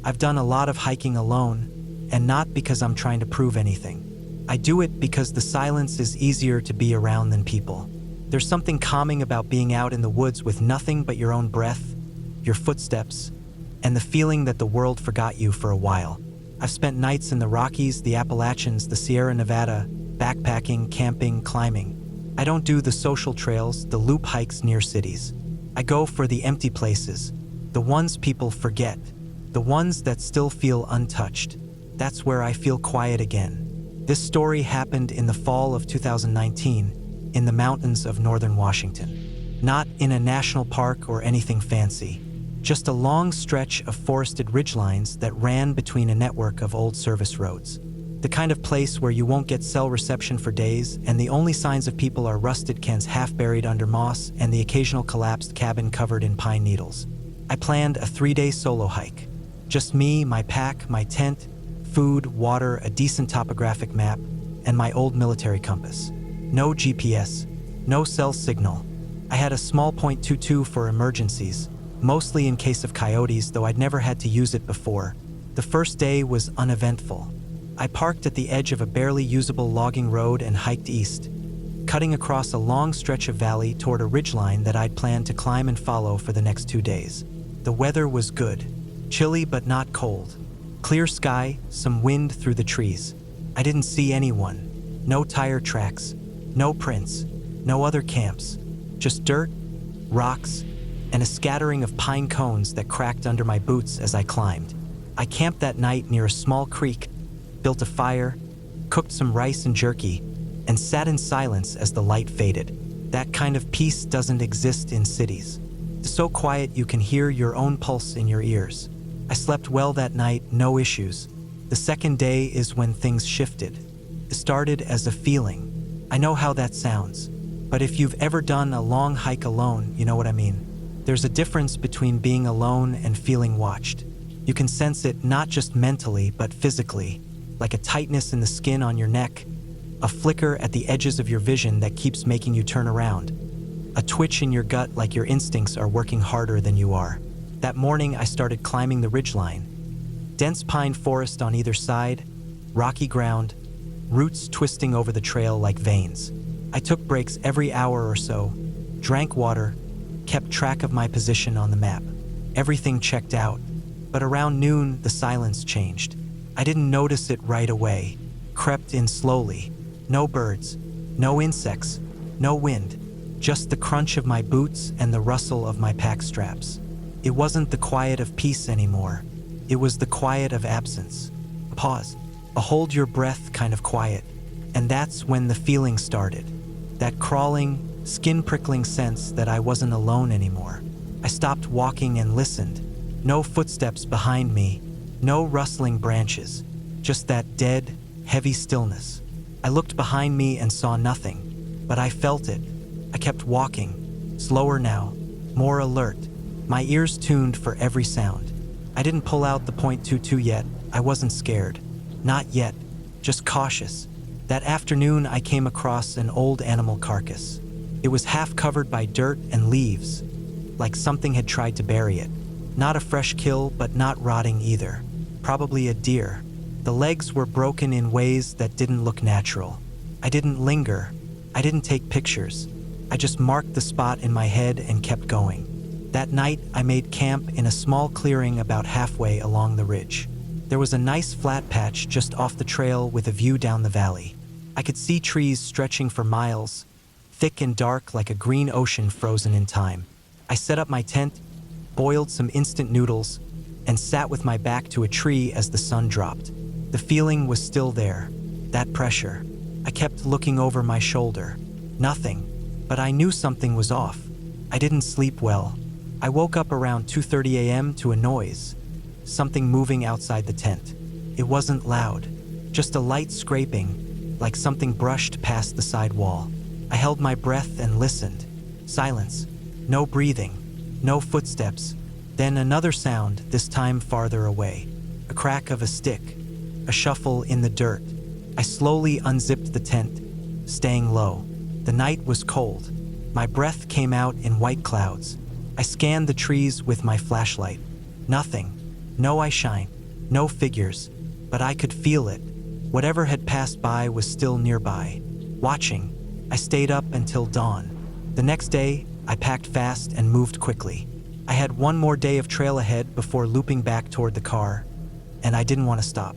I've done a lot of hiking alone, and not because I'm trying to prove anything. I do it because the silence is easier to be around than people. There's something calming about being out in the woods with nothing but your own breath, your footsteps, and the feeling that the world forgot you for a while. I've spent nights in the Rockies, the Appalachians, the Sierra Nevada, backpacking, camping, climbing. I don't do the social trails, the loop hikes near cities. I go for the empty places, the ones people forget, the ones that still feel untouched. That's where I feel quiet again. This story happened in the fall of 2019 in the mountains of northern Washington. Not in a national park or anything fancy. Just a long stretch of forested ridgelines that ran between a network of old service roads. The kind of place where you won't get cell reception for days, and the only signs of people are rusted cans half buried under moss and the occasional collapsed cabin covered in pine needles. I planned a 3-day solo hike. Just me, my pack, my tent, food, water, a decent topographic map, and my old military compass. No GPS, no cell signal. I had a small .22 for emergencies, mostly in case of coyotes, though I'd never had to use it before. The first day was uneventful. I parked at the edge of a barely usable logging road and hiked east, cutting across a long stretch of valley toward a ridgeline that I'd planned to climb and follow for the next 2 days. The weather was good, chilly but not cold. Clear sky, some wind through the trees. I didn't see anyone. No tire tracks, no prints, no other camps. Just dirt, rocks, and a scattering of pine cones that cracked under my boots as I climbed. I camped that night near a small creek, built a fire, cooked some rice and jerky, and sat in silence as the light faded. That kind of peace doesn't exist in cities. It's so quiet you can hear your own pulse in your ears. I slept well that night, no issues. The second day is when things shifted. It started as a feeling. I know how that sounds, but if you've ever done a long hike alone, you know what I mean. There's a difference between being alone and feeling watched. You can sense it not just mentally, but physically, like a tightness in the skin on your neck, a flicker at the edges of your vision that keeps making you turn around, a twitch in your gut like your instincts are working harder than you are. That morning, I started climbing the ridgeline. Dense pine forest on either side, rocky ground, roots twisting over the trail like veins. I took breaks every hour or so, drank water, kept track of my position on the map. Everything checked out, but around noon, the silence changed. I didn't notice it right away, crept in slowly. No birds, no insects, no wind, just the crunch of my boots and the rustle of my pack straps. It wasn't the quiet of peace anymore. It was the quiet of absence. A pause, a hold your breath kind of quiet. And that's when the feeling started. That crawling, skin-prickling sense that I wasn't alone anymore. I stopped walking and listened. No footsteps behind me, no rustling branches, just that dead, heavy stillness. I looked behind me and saw nothing, but I felt it. I kept walking, slower now, more alert, my ears tuned for every sound. I didn't pull out the .22 yet. I wasn't scared. Not yet, just cautious. That afternoon, I came across an old animal carcass. It was half covered by dirt and leaves, like something had tried to bury it. Not a fresh kill, but not rotting either. Probably a deer. The legs were broken in ways that didn't look natural. I didn't linger. I didn't take pictures. I just marked the spot in my head and kept going. That night, I made camp in a small clearing about halfway along the ridge. There was a nice flat patch just off the trail with a view down the valley. I could see trees stretching for miles, thick and dark like a green ocean frozen in time. I set up my tent, boiled some instant noodles, and sat with my back to a tree as the sun dropped. The feeling was still there, that pressure. I kept looking over my shoulder. Nothing, but I knew something was off. I didn't sleep well. I woke up around 2:30 a.m. to a noise, something moving outside the tent. It wasn't loud, just a light scraping, like something brushed past the side wall. I held my breath and listened. Silence, no breathing, no footsteps. Then another sound, this time farther away. A crack of a stick, a shuffle in the dirt. I slowly unzipped the tent, staying low. The night was cold. My breath came out in white clouds. I scanned the trees with my flashlight. Nothing. No eye shine, no figures, but I could feel it. Whatever had passed by was still nearby. Watching, I stayed up until dawn. The next day, I packed fast and moved quickly. I had one more day of trail ahead before looping back toward the car, and I didn't want to stop.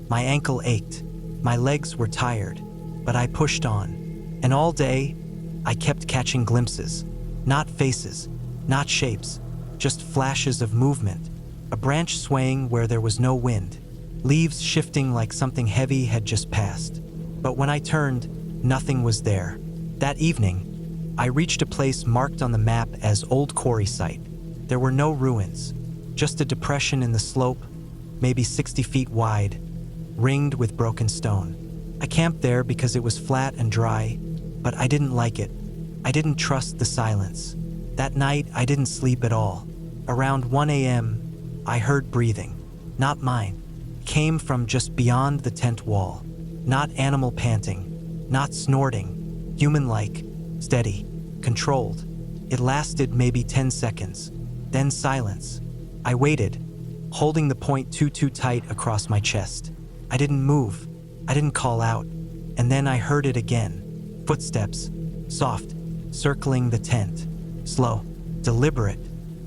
My ankle ached, my legs were tired, but I pushed on. And all day, I kept catching glimpses. Not faces, not shapes, just flashes of movement. A branch swaying where there was no wind, leaves shifting like something heavy had just passed. But when I turned, nothing was there. That evening, I reached a place marked on the map as Old Quarry Site. There were no ruins, just a depression in the slope, maybe 60 feet wide, ringed with broken stone. I camped there because it was flat and dry, but I didn't like it. I didn't trust the silence. That night, I didn't sleep at all. Around 1 a.m., I heard breathing. Not mine. It came from just beyond the tent wall. Not animal panting, not snorting. Human-like, steady, controlled. It lasted maybe 10 seconds. Then silence. I waited, holding the .22 tight across my chest. I didn't move. I didn't call out. And then I heard it again. Footsteps. Soft. Circling the tent. Slow. Deliberate.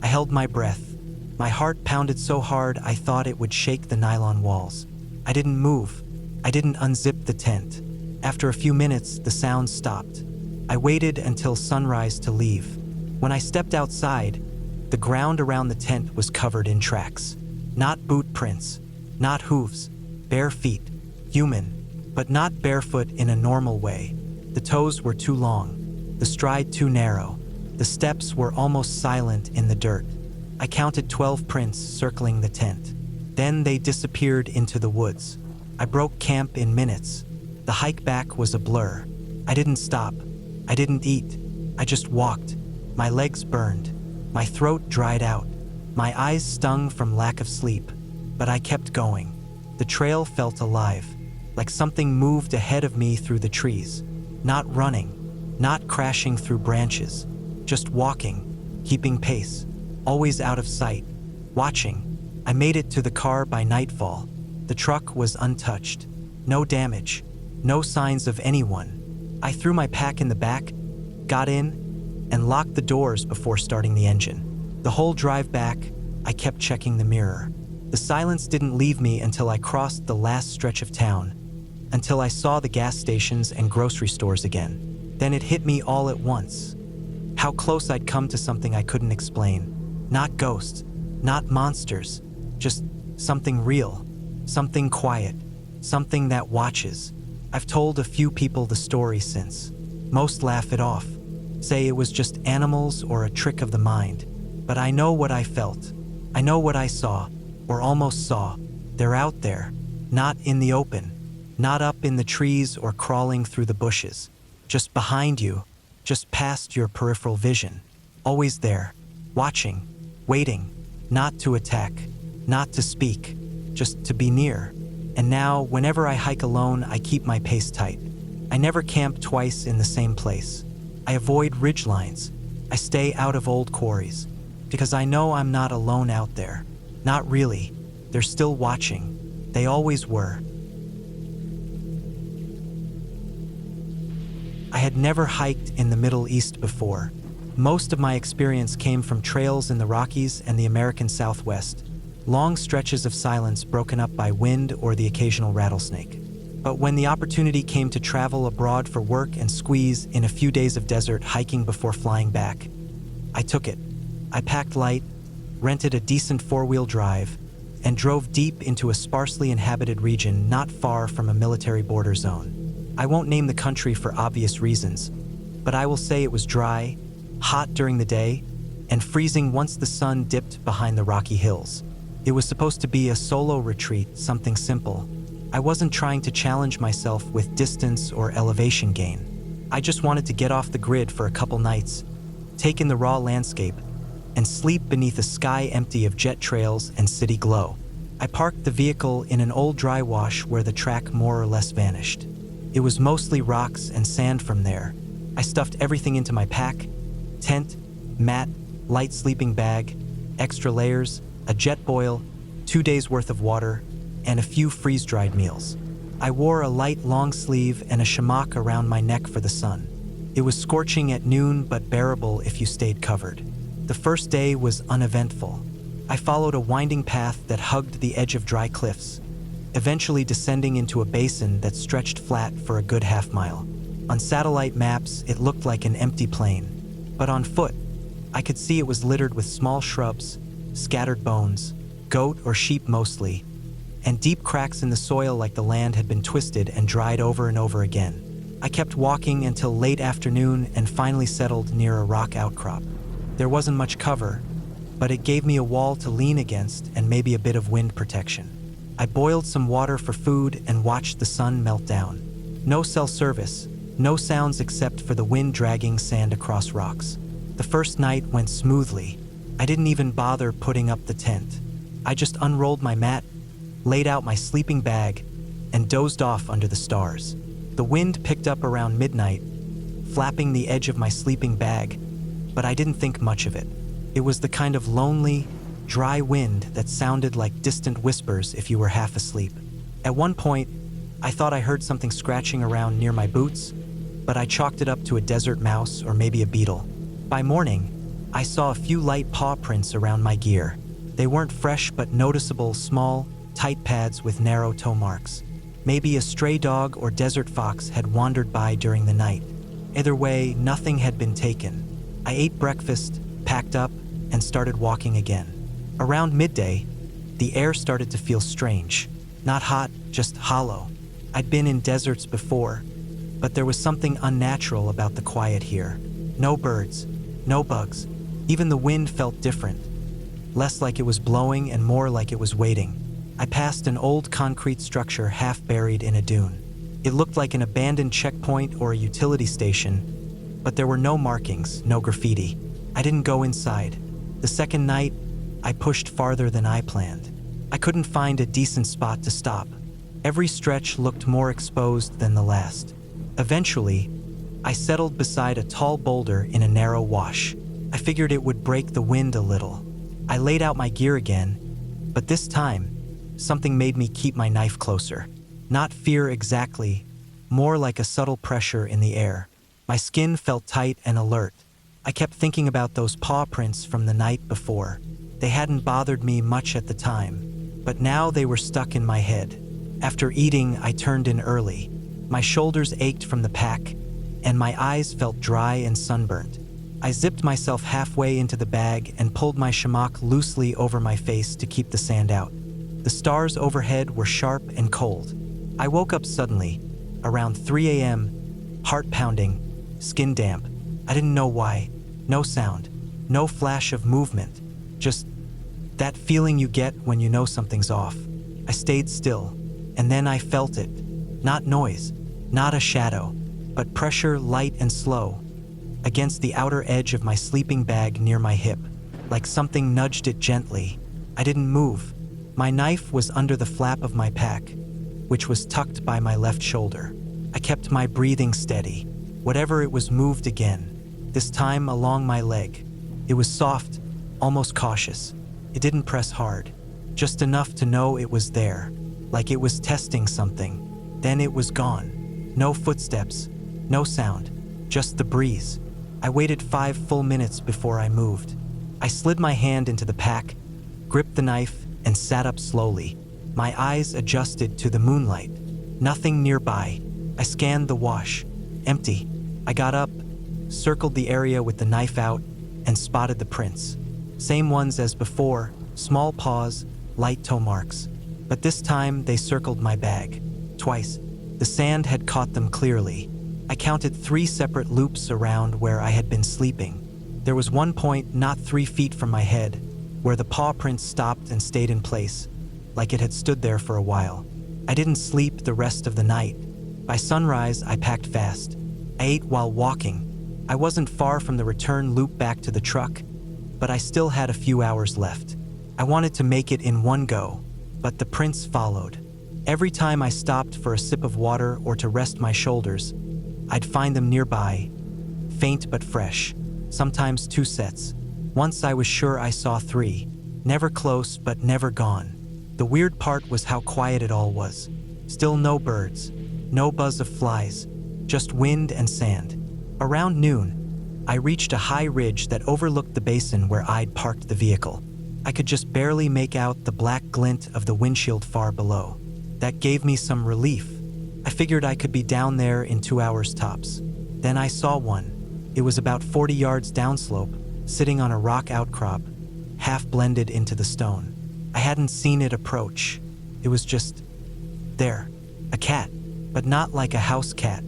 I held my breath. My heart pounded so hard I thought it would shake the nylon walls. I didn't move. I didn't unzip the tent. After a few minutes, the sound stopped. I waited until sunrise to leave. When I stepped outside, the ground around the tent was covered in tracks. Not boot prints. Not hooves. Bare feet. Human, but not barefoot in a normal way. The toes were too long, the stride too narrow. The steps were almost silent in the dirt. I counted 12 prints circling the tent. Then they disappeared into the woods. I broke camp in minutes. The hike back was a blur. I didn't stop. I didn't eat. I just walked. My legs burned. My throat dried out. My eyes stung from lack of sleep. But I kept going. The trail felt alive, like something moved ahead of me through the trees. Not running, not crashing through branches, just walking, keeping pace, always out of sight, watching. I made it to the car by nightfall. The truck was untouched. No damage, no signs of anyone. I threw my pack in the back, got in, and locked the doors before starting the engine. The whole drive back, I kept checking the mirror. The silence didn't leave me until I crossed the last stretch of town, until I saw the gas stations and grocery stores again. Then it hit me all at once. How close I'd come to something I couldn't explain. Not ghosts, not monsters, just something real, something quiet, something that watches. I've told a few people the story since. Most laugh it off, say it was just animals or a trick of the mind. But I know what I felt. I know what I saw, or almost saw. They're out there, not in the open, not up in the trees or crawling through the bushes, just behind you, just past your peripheral vision, always there, watching, waiting, not to attack, not to speak, just to be near. And now, whenever I hike alone, I keep my pace tight. I never camp twice in the same place. I avoid ridgelines. I stay out of old quarries, because I know I'm not alone out there. Not really. They're still watching. They always were. I had never hiked in the Middle East before. Most of my experience came from trails in the Rockies and the American Southwest, long stretches of silence broken up by wind or the occasional rattlesnake. But when the opportunity came to travel abroad for work and squeeze in a few days of desert hiking before flying back, I took it. I packed light, rented a decent four-wheel drive, and drove deep into a sparsely inhabited region not far from a military border zone. I won't name the country for obvious reasons, but I will say it was dry, hot during the day, and freezing once the sun dipped behind the rocky hills. It was supposed to be a solo retreat, something simple. I wasn't trying to challenge myself with distance or elevation gain. I just wanted to get off the grid for a couple nights, take in the raw landscape, and sleep beneath a sky empty of jet trails and city glow. I parked the vehicle in an old dry wash where the track more or less vanished. It was mostly rocks and sand from there. I stuffed everything into my pack: tent, mat, light sleeping bag, extra layers, a jet boil, 2 days worth of water, and a few freeze-dried meals. I wore a light long sleeve and a shamak around my neck for the sun. It was scorching at noon but bearable if you stayed covered. The first day was uneventful. I followed a winding path that hugged the edge of dry cliffs, eventually descending into a basin that stretched flat for a good half-mile. On satellite maps, it looked like an empty plain, but on foot, I could see it was littered with small shrubs, scattered bones, goat or sheep mostly, and deep cracks in the soil like the land had been twisted and dried over and over again. I kept walking until late afternoon and finally settled near a rock outcrop. There wasn't much cover, but it gave me a wall to lean against and maybe a bit of wind protection. I boiled some water for food and watched the sun melt down. No cell service, no sounds except for the wind dragging sand across rocks. The first night went smoothly. I didn't even bother putting up the tent. I just unrolled my mat, laid out my sleeping bag, and dozed off under the stars. The wind picked up around midnight, flapping the edge of my sleeping bag, but I didn't think much of it. It was the kind of lonely, dry wind that sounded like distant whispers if you were half asleep. At one point, I thought I heard something scratching around near my boots, but I chalked it up to a desert mouse or maybe a beetle. By morning, I saw a few light paw prints around my gear. They weren't fresh but noticeable, small, tight pads with narrow toe marks. Maybe a stray dog or desert fox had wandered by during the night. Either way, nothing had been taken. I ate breakfast, packed up, and started walking again. Around midday, the air started to feel strange. Not hot, just hollow. I'd been in deserts before, but there was something unnatural about the quiet here. No birds, no bugs. Even the wind felt different. Less like it was blowing and more like it was waiting. I passed an old concrete structure half buried in a dune. It looked like an abandoned checkpoint or a utility station, but there were no markings, no graffiti. I didn't go inside. The second night, I pushed farther than I planned. I couldn't find a decent spot to stop. Every stretch looked more exposed than the last. Eventually, I settled beside a tall boulder in a narrow wash. I figured it would break the wind a little. I laid out my gear again, but this time, something made me keep my knife closer. Not fear exactly, more like a subtle pressure in the air. My skin felt tight and alert. I kept thinking about those paw prints from the night before. They hadn't bothered me much at the time, but now they were stuck in my head. After eating, I turned in early. My shoulders ached from the pack, and my eyes felt dry and sunburnt. I zipped myself halfway into the bag and pulled my shamak loosely over my face to keep the sand out. The stars overhead were sharp and cold. I woke up suddenly, around 3 a.m., heart pounding, skin damp. I didn't know why. No sound, no flash of movement, just that feeling you get when you know something's off. I stayed still, and then I felt it. Not noise, not a shadow, but pressure, light and slow, against the outer edge of my sleeping bag near my hip, like something nudged it gently. I didn't move. My knife was under the flap of my pack, which was tucked by my left shoulder. I kept my breathing steady. Whatever it was moved again, this time along my leg. It was soft, almost cautious. It didn't press hard, just enough to know it was there, like it was testing something. Then it was gone. No footsteps, no sound, just the breeze. I waited 5 full minutes before I moved. I slid my hand into the pack, gripped the knife, and sat up slowly. My eyes adjusted to the moonlight. Nothing nearby. I scanned the wash. Empty. I got up, circled the area with the knife out, and spotted the prints. Same ones as before, small paws, light toe marks. But this time they circled my bag. Twice. The sand had caught them clearly. I counted 3 separate loops around where I had been sleeping. There was one point not 3 feet from my head, where the paw prints stopped and stayed in place, like it had stood there for a while. I didn't sleep the rest of the night. By sunrise, I packed fast. I ate while walking. I wasn't far from the return loop back to the truck, but I still had a few hours left. I wanted to make it in one go, but the prints followed. Every time I stopped for a sip of water or to rest my shoulders, I'd find them nearby, faint but fresh, sometimes 2 sets. Once I was sure I saw 3, never close but never gone. The weird part was how quiet it all was. Still no birds, no buzz of flies, just wind and sand. Around noon, I reached a high ridge that overlooked the basin where I'd parked the vehicle. I could just barely make out the black glint of the windshield far below. That gave me some relief. I figured I could be down there in 2 hours tops. Then I saw one. It was about 40 yards downslope, sitting on a rock outcrop, half blended into the stone. I hadn't seen it approach. It was just there. A cat, but not like a house cat.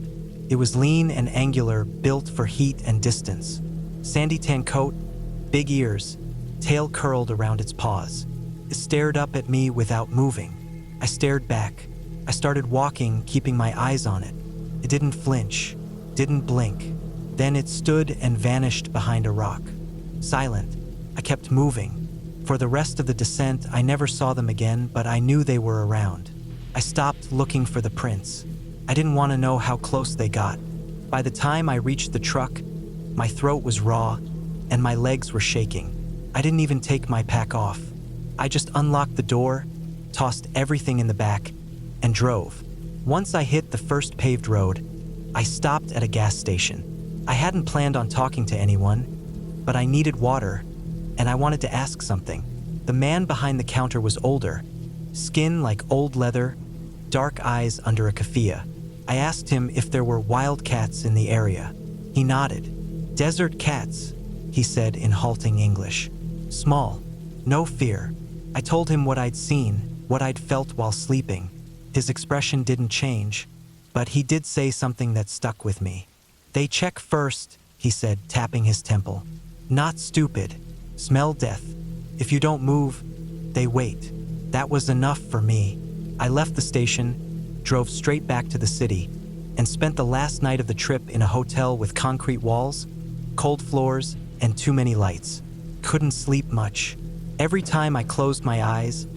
It was lean and angular, built for heat and distance. Sandy tan coat, big ears, tail curled around its paws. It stared up at me without moving. I stared back. I started walking, keeping my eyes on it. It didn't flinch, didn't blink. Then it stood and vanished behind a rock. Silent, I kept moving. For the rest of the descent, I never saw them again, but I knew they were around. I stopped looking for the prints. I didn't want to know how close they got. By the time I reached the truck, my throat was raw and my legs were shaking. I didn't even take my pack off. I just unlocked the door, tossed everything in the back, and drove. Once I hit the first paved road, I stopped at a gas station. I hadn't planned on talking to anyone, but I needed water, and I wanted to ask something. The man behind the counter was older, skin like old leather, dark eyes under a keffiyeh. I asked him if there were wild cats in the area. He nodded. "Desert cats," he said in halting English. "Small, no fear." I told him what I'd seen, what I'd felt while sleeping. His expression didn't change, but he did say something that stuck with me. "They check first," he said, tapping his temple. "Not stupid. Smell death. If you don't move, they wait." That was enough for me. I left the station, drove straight back to the city, and spent the last night of the trip in a hotel with concrete walls, cold floors, and too many lights. Couldn't sleep much. Every time I closed my eyes,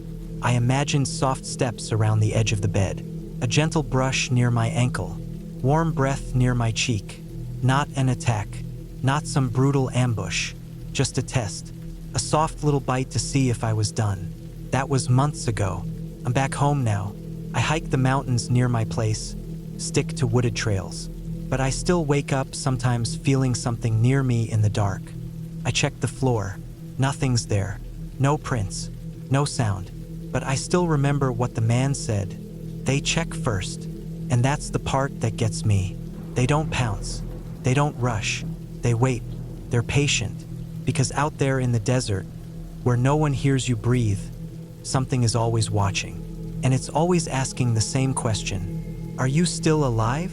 I imagined soft steps around the edge of the bed, a gentle brush near my ankle, warm breath near my cheek. Not an attack, not some brutal ambush, just a test, a soft little bite to see if I was done. That was months ago. I'm back home now. I hike the mountains near my place, stick to wooded trails, but I still wake up sometimes feeling something near me in the dark. I check the floor. Nothing's there. No prints, no sound. But I still remember what the man said. They check first, and that's the part that gets me. They don't pounce. They don't rush. They wait. They're patient. Because out there in the desert, where no one hears you breathe, something is always watching. And it's always asking the same question. Are you still alive?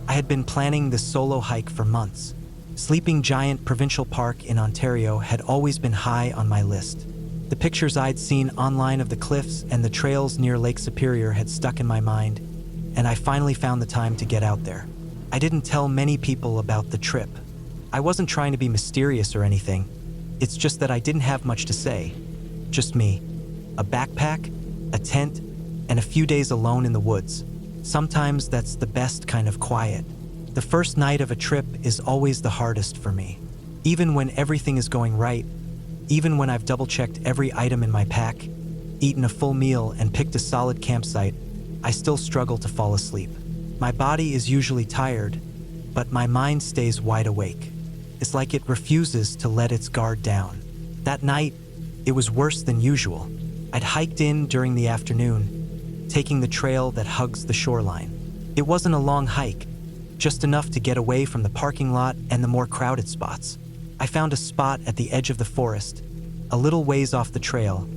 I had been planning this solo hike for months. Sleeping Giant Provincial Park in Ontario had always been high on my list. The pictures I'd seen online of the cliffs and the trails near Lake Superior had stuck in my mind, and I finally found the time to get out there. I didn't tell many people about the trip. I wasn't trying to be mysterious or anything. It's just that I didn't have much to say. Just me. A backpack, a tent, and a few days alone in the woods. Sometimes that's the best kind of quiet. The first night of a trip is always the hardest for me. Even when everything is going right, even when I've double-checked every item in my pack, eaten a full meal, and picked a solid campsite, I still struggle to fall asleep. My body is usually tired, but my mind stays wide awake. It's like it refuses to let its guard down. That night, it was worse than usual. I'd hiked in during the afternoon, taking the trail that hugs the shoreline. It wasn't a long hike, just enough to get away from the parking lot and the more crowded spots. I found a spot at the edge of the forest, a little ways off the trail,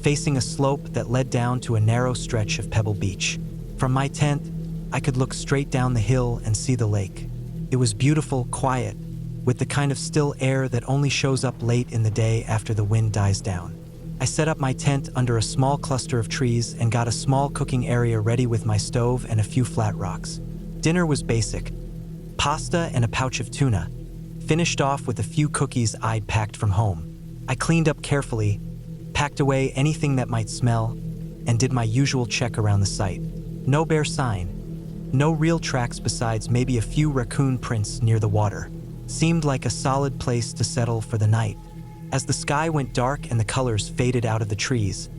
facing a slope that led down to a narrow stretch of pebble beach. From my tent, I could look straight down the hill and see the lake. It was beautiful, quiet, with the kind of still air that only shows up late in the day after the wind dies down. I set up my tent under a small cluster of trees and got a small cooking area ready with my stove and a few flat rocks. Dinner was basic: pasta and a pouch of tuna, finished off with a few cookies I'd packed from home. I cleaned up carefully, packed away anything that might smell, and did my usual check around the site. No bear sign, no real tracks besides maybe a few raccoon prints near the water. Seemed like a solid place to settle for the night. As the sky went dark and the colors faded out of the trees,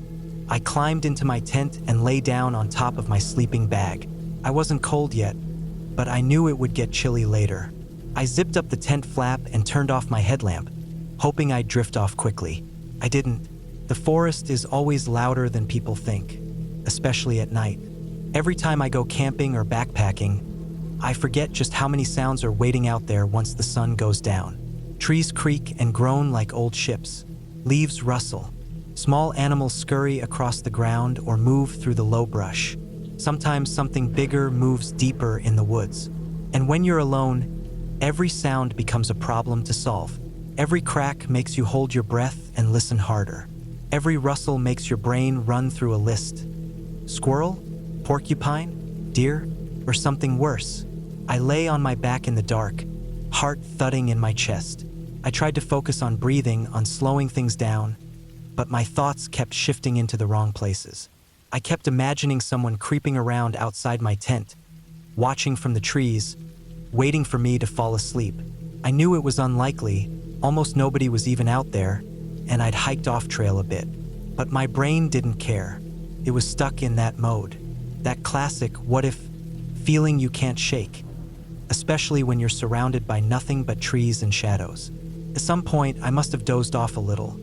I climbed into my tent and lay down on top of my sleeping bag. I wasn't cold yet, but I knew it would get chilly later. I zipped up the tent flap and turned off my headlamp, hoping I'd drift off quickly. I didn't. The forest is always louder than people think, especially at night. Every time I go camping or backpacking, I forget just how many sounds are waiting out there once the sun goes down. Trees creak and groan like old ships. Leaves rustle. Small animals scurry across the ground or move through the low brush. Sometimes something bigger moves deeper in the woods. And when you're alone, every sound becomes a problem to solve. Every crack makes you hold your breath and listen harder. Every rustle makes your brain run through a list. Squirrel? Porcupine? Deer? Or something worse? I lay on my back in the dark, heart thudding in my chest. I tried to focus on breathing, on slowing things down, but my thoughts kept shifting into the wrong places. I kept imagining someone creeping around outside my tent, watching from the trees, waiting for me to fall asleep. I knew it was unlikely, almost nobody was even out there, and I'd hiked off trail a bit. But my brain didn't care. It was stuck in that mode. That classic what if feeling you can't shake, especially when you're surrounded by nothing but trees and shadows. At some point, I must have dozed off a little,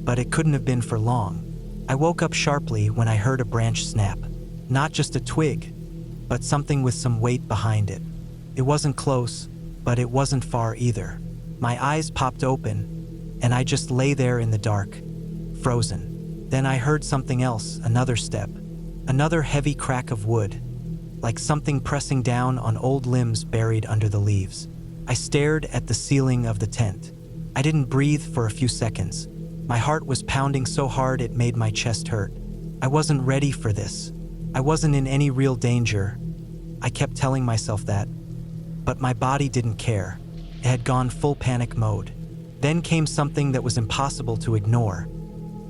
but it couldn't have been for long. I woke up sharply when I heard a branch snap. Not just a twig, but something with some weight behind it. It wasn't close, but it wasn't far either. My eyes popped open, and I just lay there in the dark, frozen. Then I heard something else, another step, another heavy crack of wood, like something pressing down on old limbs buried under the leaves. I stared at the ceiling of the tent. I didn't breathe for a few seconds. My heart was pounding so hard it made my chest hurt. I wasn't ready for this. I wasn't in any real danger. I kept telling myself that. But my body didn't care. It had gone full panic mode. Then came something that was impossible to ignore.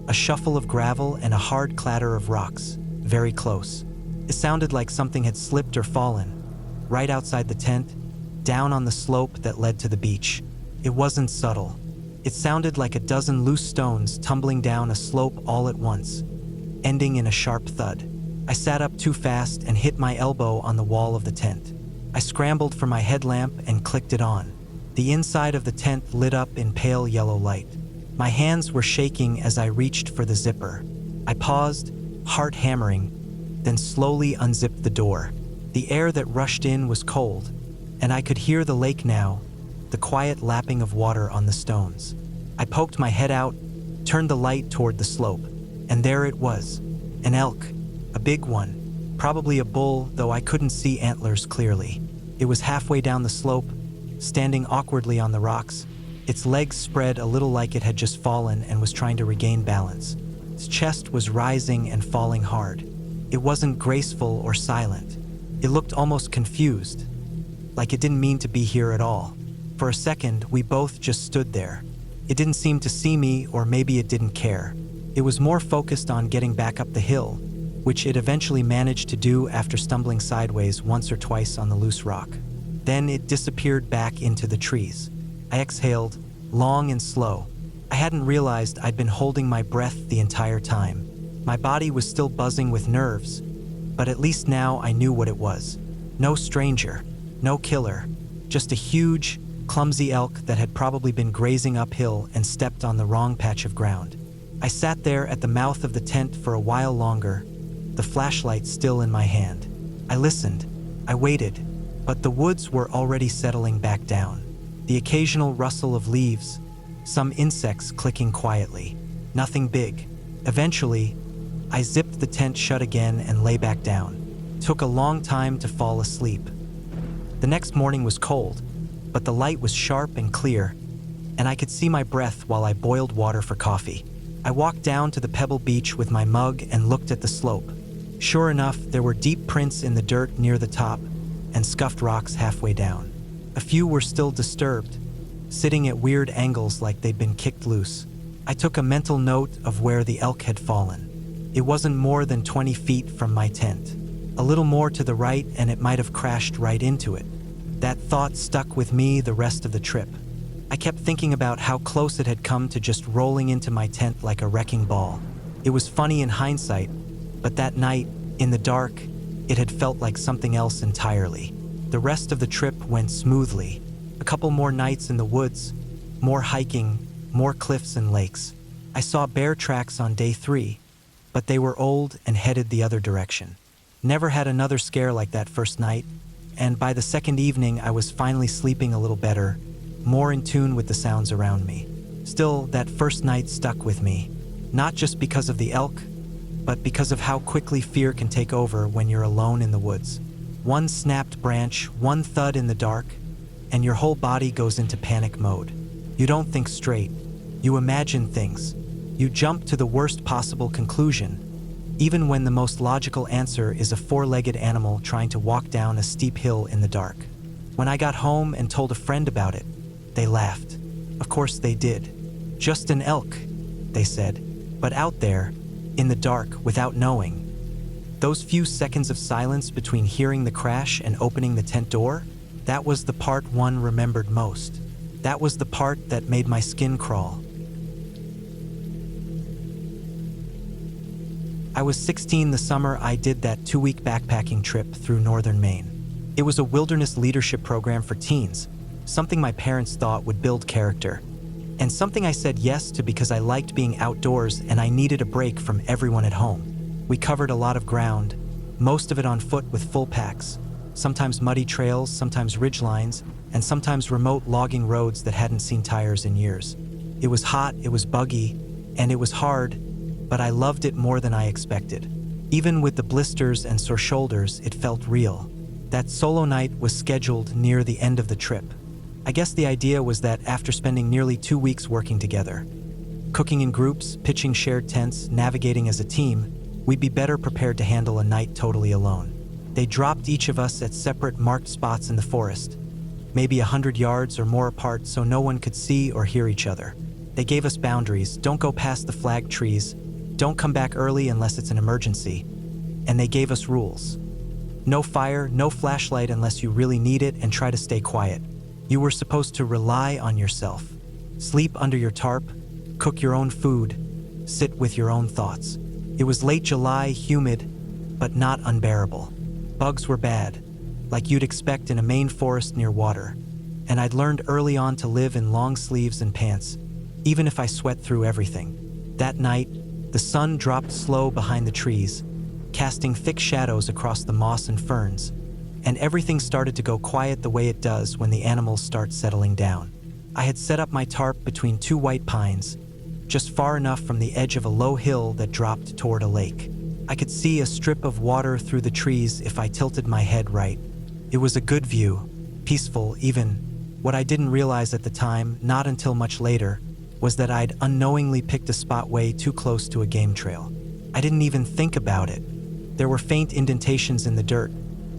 A shuffle of gravel and a hard clatter of rocks, very close. It sounded like something had slipped or fallen, right outside the tent, down on the slope that led to the beach. It wasn't subtle. It sounded like a dozen loose stones tumbling down a slope all at once, ending in a sharp thud. I sat up too fast and hit my elbow on the wall of the tent. I scrambled for my headlamp and clicked it on. The inside of the tent lit up in pale yellow light. My hands were shaking as I reached for the zipper. I paused, heart hammering, then slowly unzipped the door. The air that rushed in was cold, and I could hear the lake now, the quiet lapping of water on the stones. I poked my head out, turned the light toward the slope, and there it was, an elk, a big one, probably a bull, though I couldn't see antlers clearly. It was halfway down the slope, standing awkwardly on the rocks, its legs spread a little like it had just fallen and was trying to regain balance. Its chest was rising and falling hard. It wasn't graceful or silent. It looked almost confused, like it didn't mean to be here at all. For a second, we both just stood there. It didn't seem to see me, or maybe it didn't care. It was more focused on getting back up the hill, which it eventually managed to do after stumbling sideways once or twice on the loose rock. Then it disappeared back into the trees. I exhaled, long and slow. I hadn't realized I'd been holding my breath the entire time. My body was still buzzing with nerves, but at least now I knew what it was. No stranger, no killer, just a huge, clumsy elk that had probably been grazing uphill and stepped on the wrong patch of ground. I sat there at the mouth of the tent for a while longer, the flashlight still in my hand. I listened, I waited, but the woods were already settling back down. The occasional rustle of leaves, some insects clicking quietly, nothing big. Eventually, I zipped the tent shut again and lay back down. It took a long time to fall asleep. The next morning was cold, but the light was sharp and clear, and I could see my breath while I boiled water for coffee. I walked down to the pebble beach with my mug and looked at the slope. Sure enough, there were deep prints in the dirt near the top and scuffed rocks halfway down. A few were still disturbed, sitting at weird angles like they'd been kicked loose. I took a mental note of where the elk had fallen. It wasn't more than 20 feet from my tent. A little more to the right and it might have crashed right into it. That thought stuck with me the rest of the trip. I kept thinking about how close it had come to just rolling into my tent like a wrecking ball. It was funny in hindsight, but that night, in the dark, it had felt like something else entirely. The rest of the trip went smoothly. A couple more nights in the woods, more hiking, more cliffs and lakes. I saw bear tracks on day 3, but they were old and headed the other direction. Never had another scare like that first night, and by the second evening I was finally sleeping a little better, more in tune with the sounds around me. Still, that first night stuck with me, not just because of the elk, but because of how quickly fear can take over when you're alone in the woods. One snapped branch, one thud in the dark, and your whole body goes into panic mode. You don't think straight. You imagine things. You jump to the worst possible conclusion, even when the most logical answer is a 4-legged animal trying to walk down a steep hill in the dark. When I got home and told a friend about it, they laughed. Of course they did. Just an elk, they said. But out there, in the dark, without knowing, those few seconds of silence between hearing the crash and opening the tent door, that was the part one remembered most. That was the part that made my skin crawl. I was 16 the summer I did that 2-week backpacking trip through northern Maine. It was a wilderness leadership program for teens, something my parents thought would build character, and something I said yes to because I liked being outdoors and I needed a break from everyone at home. We covered a lot of ground, most of it on foot with full packs, sometimes muddy trails, sometimes ridge lines, and sometimes remote logging roads that hadn't seen tires in years. It was hot, it was buggy, and it was hard, but I loved it more than I expected. Even with the blisters and sore shoulders, it felt real. That solo night was scheduled near the end of the trip. I guess the idea was that after spending nearly 2 weeks working together, cooking in groups, pitching shared tents, navigating as a team, we'd be better prepared to handle a night totally alone. They dropped each of us at separate marked spots in the forest, maybe 100 yards or more apart so no one could see or hear each other. They gave us boundaries: don't go past the flagged trees, don't come back early unless it's an emergency, and they gave us rules. No fire, no flashlight unless you really need it, and try to stay quiet. You were supposed to rely on yourself. Sleep under your tarp, cook your own food, sit with your own thoughts. It was late July, humid, but not unbearable. Bugs were bad, like you'd expect in a Maine forest near water, and I'd learned early on to live in long sleeves and pants, even if I sweat through everything. That night, the sun dropped slow behind the trees, casting thick shadows across the moss and ferns, and everything started to go quiet the way it does when the animals start settling down. I had set up my tarp between 2 white pines, just far enough from the edge of a low hill that dropped toward a lake. I could see a strip of water through the trees if I tilted my head right. It was a good view, peaceful even. What I didn't realize at the time, not until much later, was that I'd unknowingly picked a spot way too close to a game trail. I didn't even think about it. There were faint indentations in the dirt,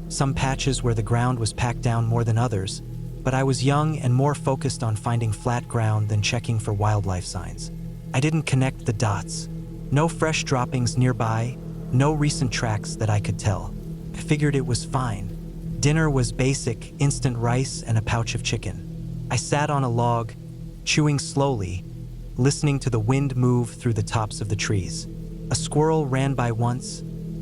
some patches where the ground was packed down more than others, but I was young and more focused on finding flat ground than checking for wildlife signs. I didn't connect the dots. No fresh droppings nearby, no recent tracks that I could tell. I figured it was fine. Dinner was basic, instant rice and a pouch of chicken. I sat on a log, chewing slowly, listening to the wind move through the tops of the trees. A squirrel ran by once,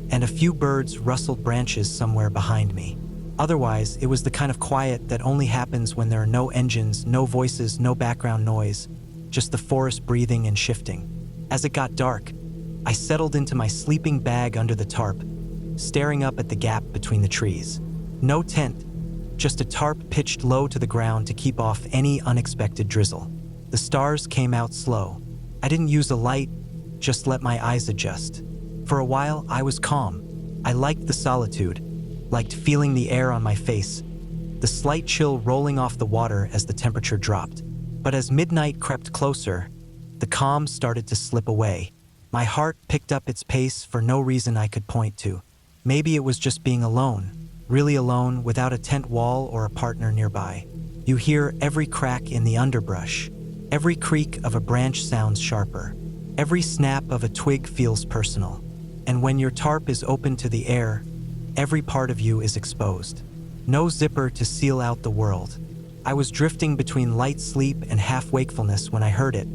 and a few birds rustled branches somewhere behind me. Otherwise, it was the kind of quiet that only happens when there are no engines, no voices, no background noise, just the forest breathing and shifting. As it got dark, I settled into my sleeping bag under the tarp, staring up at the gap between the trees. No tent, just a tarp pitched low to the ground to keep off any unexpected drizzle. The stars came out slow. I didn't use a light, just let my eyes adjust. For a while, I was calm. I liked the solitude, liked feeling the air on my face, the slight chill rolling off the water as the temperature dropped. But as midnight crept closer, the calm started to slip away. My heart picked up its pace for no reason I could point to. Maybe it was just being alone, really alone, without a tent wall or a partner nearby. You hear every crack in the underbrush. Every creak of a branch sounds sharper. Every snap of a twig feels personal. And when your tarp is open to the air, every part of you is exposed. No zipper to seal out the world. I was drifting between light sleep and half wakefulness when I heard it.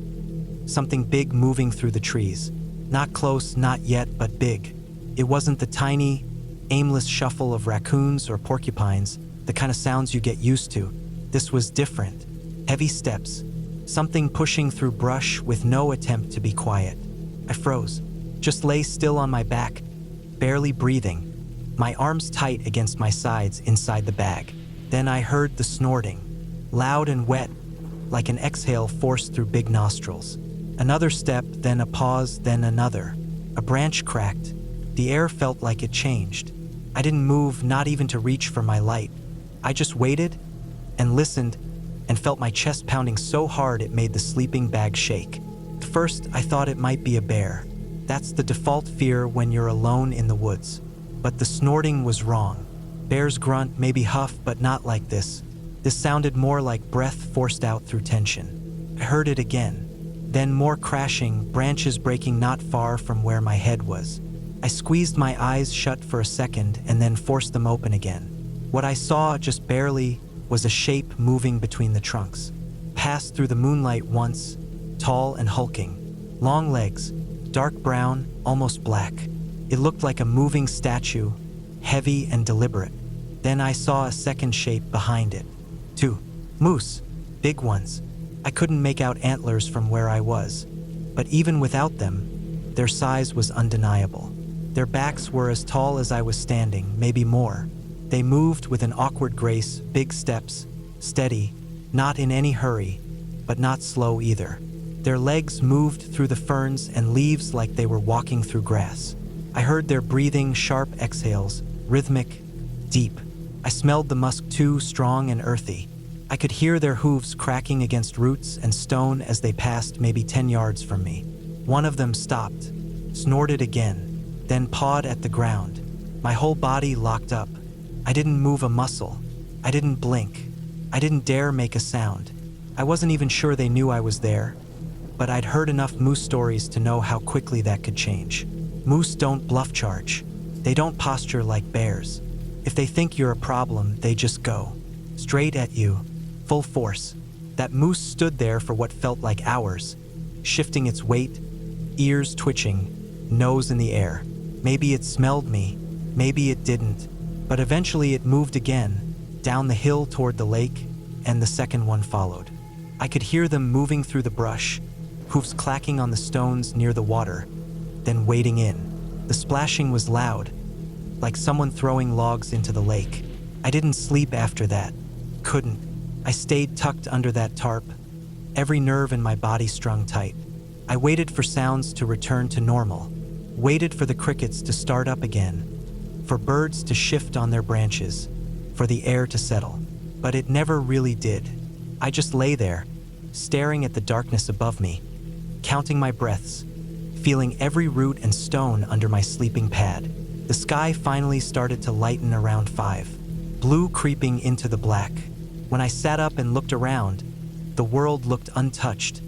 Something big moving through the trees. Not close, not yet, but big. It wasn't the tiny, aimless shuffle of raccoons or porcupines, the kind of sounds you get used to. This was different. Heavy steps. Something pushing through brush with no attempt to be quiet. I froze. Just lay still on my back, barely breathing, my arms tight against my sides inside the bag. Then I heard the snorting, loud and wet, like an exhale forced through big nostrils. Another step, then a pause, then another. A branch cracked. The air felt like it changed. I didn't move, not even to reach for my light. I just waited and listened and felt my chest pounding so hard it made the sleeping bag shake. At first, I thought it might be a bear. That's the default fear when you're alone in the woods. But the snorting was wrong. Bears grunt, maybe huff, but not like this. This sounded more like breath forced out through tension. I heard it again. Then more crashing, branches breaking not far from where my head was. I squeezed my eyes shut for a second and then forced them open again. What I saw, just barely, was a shape moving between the trunks. Passed through the moonlight once, tall and hulking. Long legs, dark brown, almost black. It looked like a moving statue, heavy and deliberate. Then I saw a second shape behind it. 2 moose, big ones. I couldn't make out antlers from where I was, but even without them, their size was undeniable. Their backs were as tall as I was standing, maybe more. They moved with an awkward grace, big steps, steady, not in any hurry, but not slow either. Their legs moved through the ferns and leaves like they were walking through grass. I heard their breathing, sharp exhales, rhythmic, deep. I smelled the musk too, strong and earthy. I could hear their hooves cracking against roots and stone as they passed maybe 10 yards from me. One of them stopped, snorted again, then pawed at the ground. My whole body locked up. I didn't move a muscle. I didn't blink. I didn't dare make a sound. I wasn't even sure they knew I was there, but I'd heard enough moose stories to know how quickly that could change. Moose don't bluff charge. They don't posture like bears. If they think you're a problem, they just go straight at you, full force. That moose stood there for what felt like hours, shifting its weight, ears twitching, nose in the air. Maybe it smelled me, maybe it didn't, but eventually it moved again, down the hill toward the lake, and the second one followed. I could hear them moving through the brush, hoofs clacking on the stones near the water, then wading in. The splashing was loud, like someone throwing logs into the lake. I didn't sleep after that. Couldn't. I stayed tucked under that tarp, every nerve in my body strung tight. I waited for sounds to return to normal, waited for the crickets to start up again, for birds to shift on their branches, for the air to settle. But it never really did. I just lay there, staring at the darkness above me, counting my breaths, feeling every root and stone under my sleeping pad. The sky finally started to lighten around 5, blue creeping into the black. When I sat up and looked around, the world looked untouched,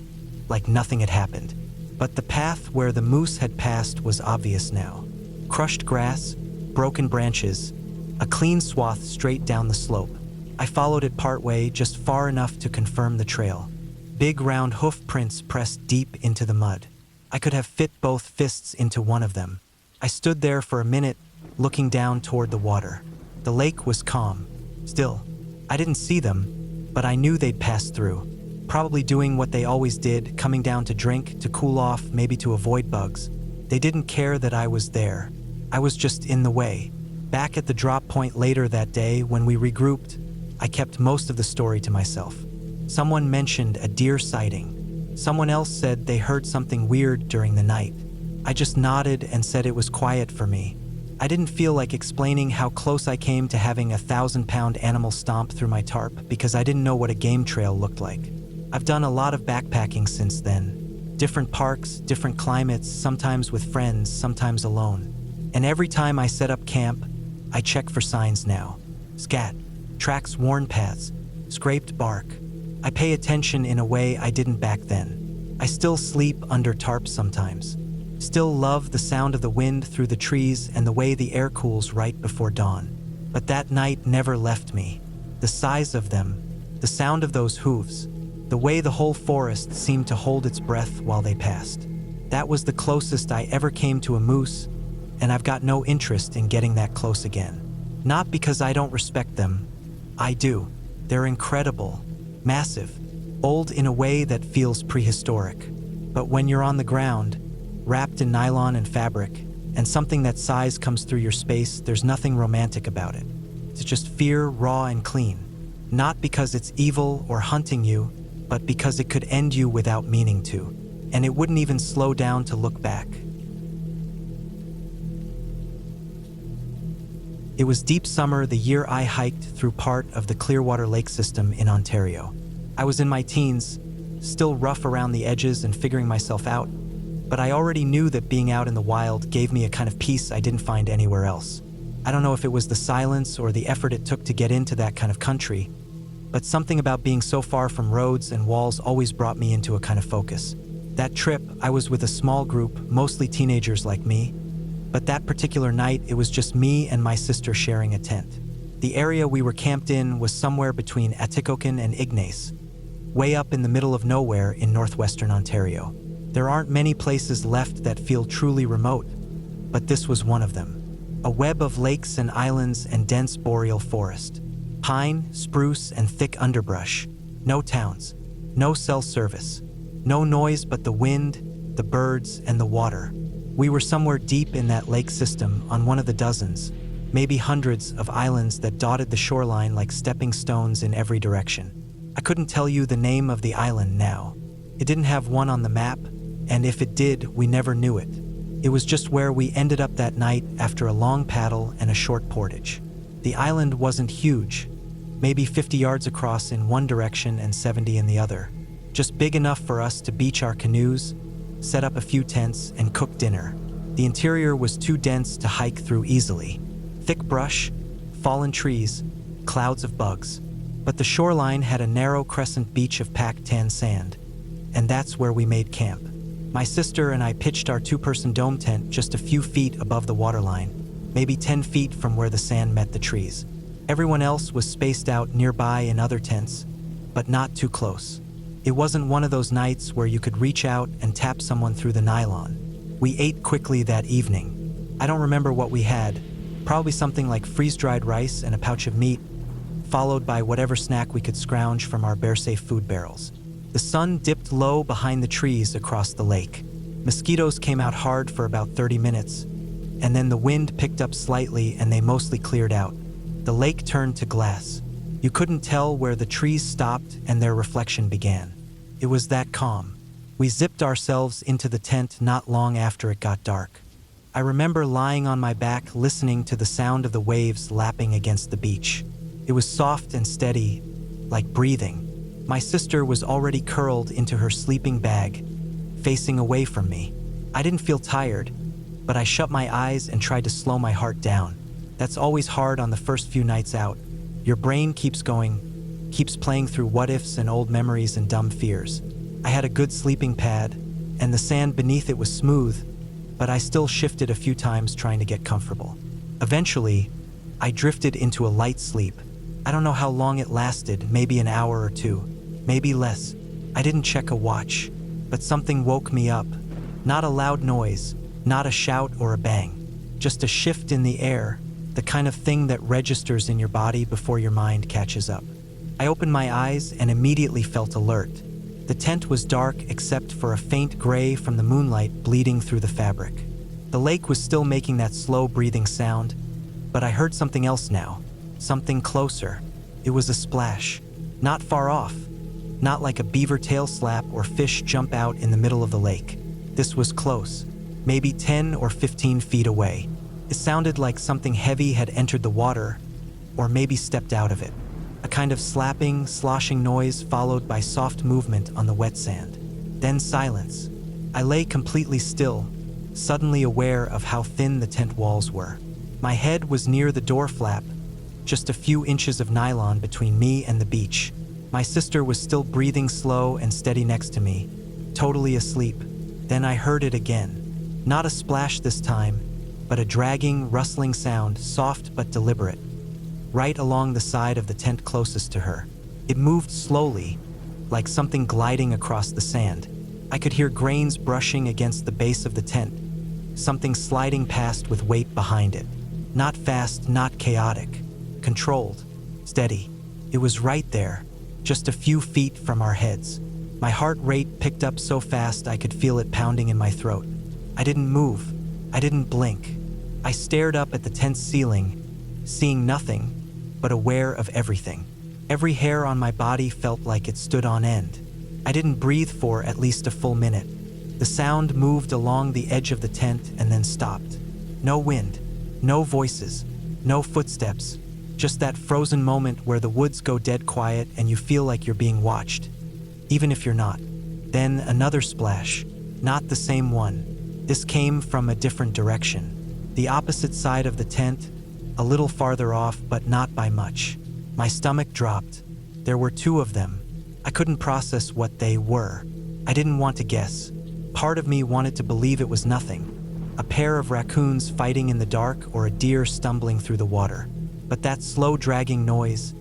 like nothing had happened. But the path where the moose had passed was obvious now. Crushed grass, broken branches, a clean swath straight down the slope. I followed it partway, just far enough to confirm the trail. Big round hoof prints pressed deep into the mud. I could have fit both fists into one of them. I stood there for a minute, looking down toward the water. The lake was calm, still. I didn't see them, but I knew they'd passed through, probably doing what they always did, coming down to drink, to cool off, maybe to avoid bugs. They didn't care that I was there. I was just in the way. Back at the drop point later that day, when we regrouped, I kept most of the story to myself. Someone mentioned a deer sighting. Someone else said they heard something weird during the night. I just nodded and said it was quiet for me. I didn't feel like explaining how close I came to having a 1,000-pound animal stomp through my tarp because I didn't know what a game trail looked like. I've done a lot of backpacking since then. Different parks, different climates, sometimes with friends, sometimes alone. And every time I set up camp, I check for signs now. Scat, tracks, worn paths, scraped bark. I pay attention in a way I didn't back then. I still sleep under tarps sometimes. Still love the sound of the wind through the trees and the way the air cools right before dawn. But that night never left me. The size of them, The sound of those hooves, the way the whole forest seemed to hold its breath while they passed. That was the closest I ever came to a moose, and I've got no interest in getting that close again. Not because I don't respect them. I do. They're incredible, massive, old in a way that feels prehistoric. But when you're on the ground, wrapped in nylon and fabric, and something that size comes through your space, there's nothing romantic about it. It's just fear, raw and clean. Not because it's evil or hunting you, but because it could end you without meaning to, and it wouldn't even slow down to look back. It was deep summer the year I hiked through part of the Clearwater Lake system in Ontario. I was in my teens, still rough around the edges and figuring myself out, but I already knew that being out in the wild gave me a kind of peace I didn't find anywhere else. I don't know if it was the silence or the effort it took to get into that kind of country, but something about being so far from roads and walls always brought me into a kind of focus. That trip, I was with a small group, mostly teenagers like me, but that particular night, it was just me and my sister sharing a tent. The area we were camped in was somewhere between Atikokan and Ignace, way up in the middle of nowhere in northwestern Ontario. There aren't many places left that feel truly remote, but this was one of them. A web of lakes and islands and dense boreal forest. Pine, spruce, and thick underbrush. No towns. No cell service. No noise but the wind, the birds, and the water. We were somewhere deep in that lake system on one of the dozens, maybe hundreds of islands that dotted the shoreline like stepping stones in every direction. I couldn't tell you the name of the island now. It didn't have one on the map, and if it did, we never knew it. It was just where we ended up that night after a long paddle and a short portage. The island wasn't huge, maybe 50 yards across in one direction and 70 in the other. Just big enough for us to beach our canoes, set up a few tents, and cook dinner. The interior was too dense to hike through easily. Thick brush, fallen trees, clouds of bugs. But the shoreline had a narrow crescent beach of packed tan sand, and that's where we made camp. My sister and I pitched our two-person dome tent just a few feet above the waterline, maybe 10 feet from where the sand met the trees. Everyone else was spaced out nearby in other tents, but not too close. It wasn't one of those nights where you could reach out and tap someone through the nylon. We ate quickly that evening. I don't remember what we had, probably something like freeze-dried rice and a pouch of meat, followed by whatever snack we could scrounge from our bear-safe food barrels. The sun dipped low behind the trees across the lake. Mosquitoes came out hard for about 30 minutes, and then the wind picked up slightly and they mostly cleared out. The lake turned to glass. You couldn't tell where the trees stopped and their reflection began. It was that calm. We zipped ourselves into the tent not long after it got dark. I remember lying on my back listening to the sound of the waves lapping against the beach. It was soft and steady, like breathing. My sister was already curled into her sleeping bag, facing away from me. I didn't feel tired, but I shut my eyes and tried to slow my heart down. That's always hard on the first few nights out. Your brain keeps going, keeps playing through what-ifs and old memories and dumb fears. I had a good sleeping pad, and the sand beneath it was smooth, but I still shifted a few times trying to get comfortable. Eventually, I drifted into a light sleep. I don't know how long it lasted, maybe an hour or two, maybe less. I didn't check a watch, but something woke me up. Not a loud noise, not a shout or a bang, just a shift in the air, the kind of thing that registers in your body before your mind catches up. I opened my eyes and immediately felt alert. The tent was dark except for a faint gray from the moonlight bleeding through the fabric. The lake was still making that slow breathing sound, but I heard something else now, something closer. It was a splash, not far off, not like a beaver tail slap or fish jump out in the middle of the lake. This was close, maybe 10 or 15 feet away. It sounded like something heavy had entered the water, or maybe stepped out of it. A kind of slapping, sloshing noise followed by soft movement on the wet sand. Then silence. I lay completely still, suddenly aware of how thin the tent walls were. My head was near the door flap, just a few inches of nylon between me and the beach. My sister was still breathing slow and steady next to me, totally asleep. Then I heard it again. Not a splash this time, but a dragging, rustling sound, soft but deliberate, right along the side of the tent closest to her. It moved slowly, like something gliding across the sand. I could hear grains brushing against the base of the tent, something sliding past with weight behind it. Not fast, not chaotic. Controlled. Steady. It was right there, just a few feet from our heads. My heart rate picked up so fast I could feel it pounding in my throat. I didn't move. I didn't blink. I stared up at the tent's ceiling, seeing nothing, but aware of everything. Every hair on my body felt like it stood on end. I didn't breathe for at least a full minute. The sound moved along the edge of the tent and then stopped. No wind, no voices, no footsteps, just that frozen moment where the woods go dead quiet and you feel like you're being watched, even if you're not. Then another splash, not the same one. This came from a different direction. The opposite side of the tent, a little farther off, but not by much. My stomach dropped. There were two of them. I couldn't process what they were. I didn't want to guess. Part of me wanted to believe it was nothing. A pair of raccoons fighting in the dark or a deer stumbling through the water. But that slow dragging noise,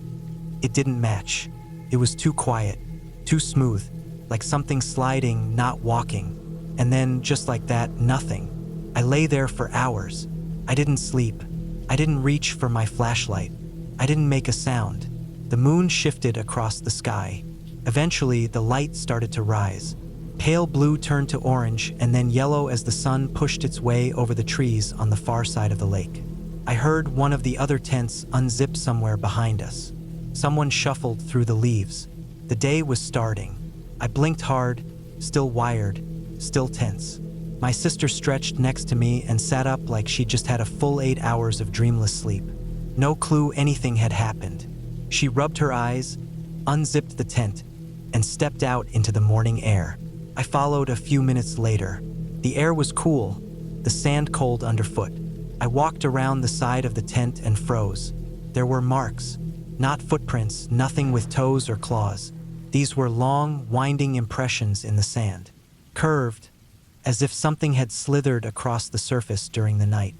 it didn't match. It was too quiet, too smooth, like something sliding, not walking. And then, just like that, nothing. I lay there for hours. I didn't sleep. I didn't reach for my flashlight. I didn't make a sound. The moon shifted across the sky. Eventually, the light started to rise. Pale blue turned to orange and then yellow as the sun pushed its way over the trees on the far side of the lake. I heard one of the other tents unzip somewhere behind us. Someone shuffled through the leaves. The day was starting. I blinked hard, still wired, still tense. My sister stretched next to me and sat up like she'd just had a full 8 hours of dreamless sleep. No clue anything had happened. She rubbed her eyes, unzipped the tent, and stepped out into the morning air. I followed a few minutes later. The air was cool, the sand cold underfoot. I walked around the side of the tent and froze. There were marks, not footprints, nothing with toes or claws. These were long, winding impressions in the sand, curved, as if something had slithered across the surface during the night.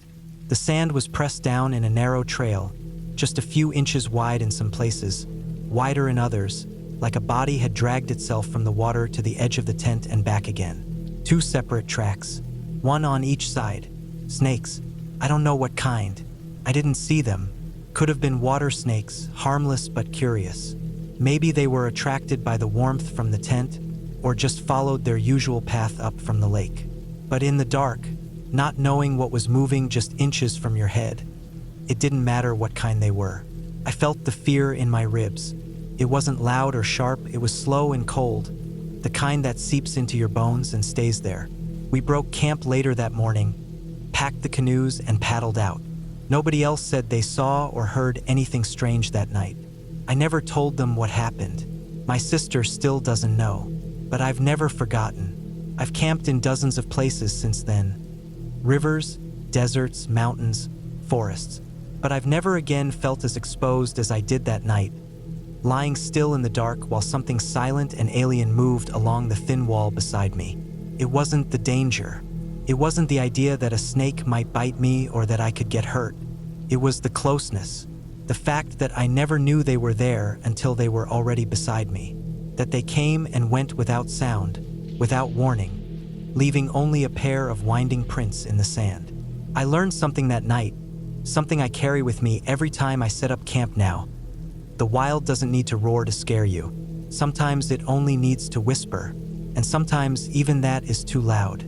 The sand was pressed down in a narrow trail, just a few inches wide in some places, wider in others, like a body had dragged itself from the water to the edge of the tent and back again. 2 separate tracks, one on each side. Snakes. I don't know what kind. I didn't see them. Could have been water snakes, harmless but curious. Maybe they were attracted by the warmth from the tent, or just followed their usual path up from the lake. But in the dark, not knowing what was moving just inches from your head, it didn't matter what kind they were. I felt the fear in my ribs. It wasn't loud or sharp, it was slow and cold, the kind that seeps into your bones and stays there. We broke camp later that morning, packed the canoes, and paddled out. Nobody else said they saw or heard anything strange that night. I never told them what happened. My sister still doesn't know, but I've never forgotten. I've camped in dozens of places since then. Rivers, deserts, mountains, forests. But I've never again felt as exposed as I did that night, lying still in the dark while something silent and alien moved along the thin wall beside me. It wasn't the danger. It wasn't the idea that a snake might bite me or that I could get hurt. It was the closeness. The fact that I never knew they were there until they were already beside me. That they came and went without sound, without warning, leaving only a pair of winding prints in the sand. I learned something that night, something I carry with me every time I set up camp now. The wild doesn't need to roar to scare you. Sometimes it only needs to whisper, and sometimes even that is too loud.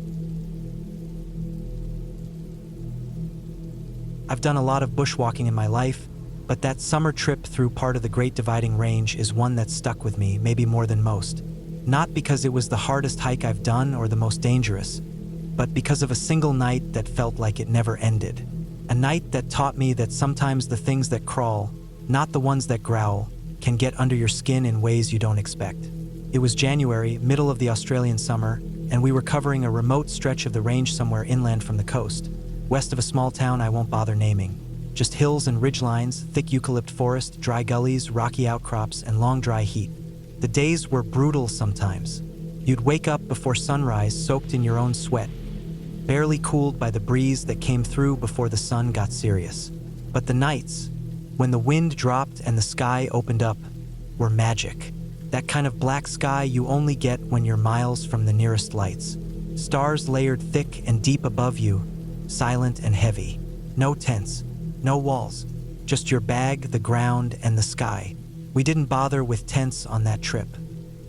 I've done a lot of bushwalking in my life, but that summer trip through part of the Great Dividing Range is one that stuck with me, maybe more than most. Not because it was the hardest hike I've done or the most dangerous, but because of a single night that felt like it never ended. A night that taught me that sometimes the things that crawl, not the ones that growl, can get under your skin in ways you don't expect. It was January, middle of the Australian summer, and we were covering a remote stretch of the range somewhere inland from the coast, west of a small town I won't bother naming. Just hills and ridgelines, thick eucalypt forest, dry gullies, rocky outcrops, and long dry heat. The days were brutal sometimes. You'd wake up before sunrise soaked in your own sweat, barely cooled by the breeze that came through before the sun got serious. But the nights, when the wind dropped and the sky opened up, were magic. That kind of black sky you only get when you're miles from the nearest lights. Stars layered thick and deep above you, silent and heavy. No tents, no walls, just your bag, the ground, and the sky. We didn't bother with tents on that trip.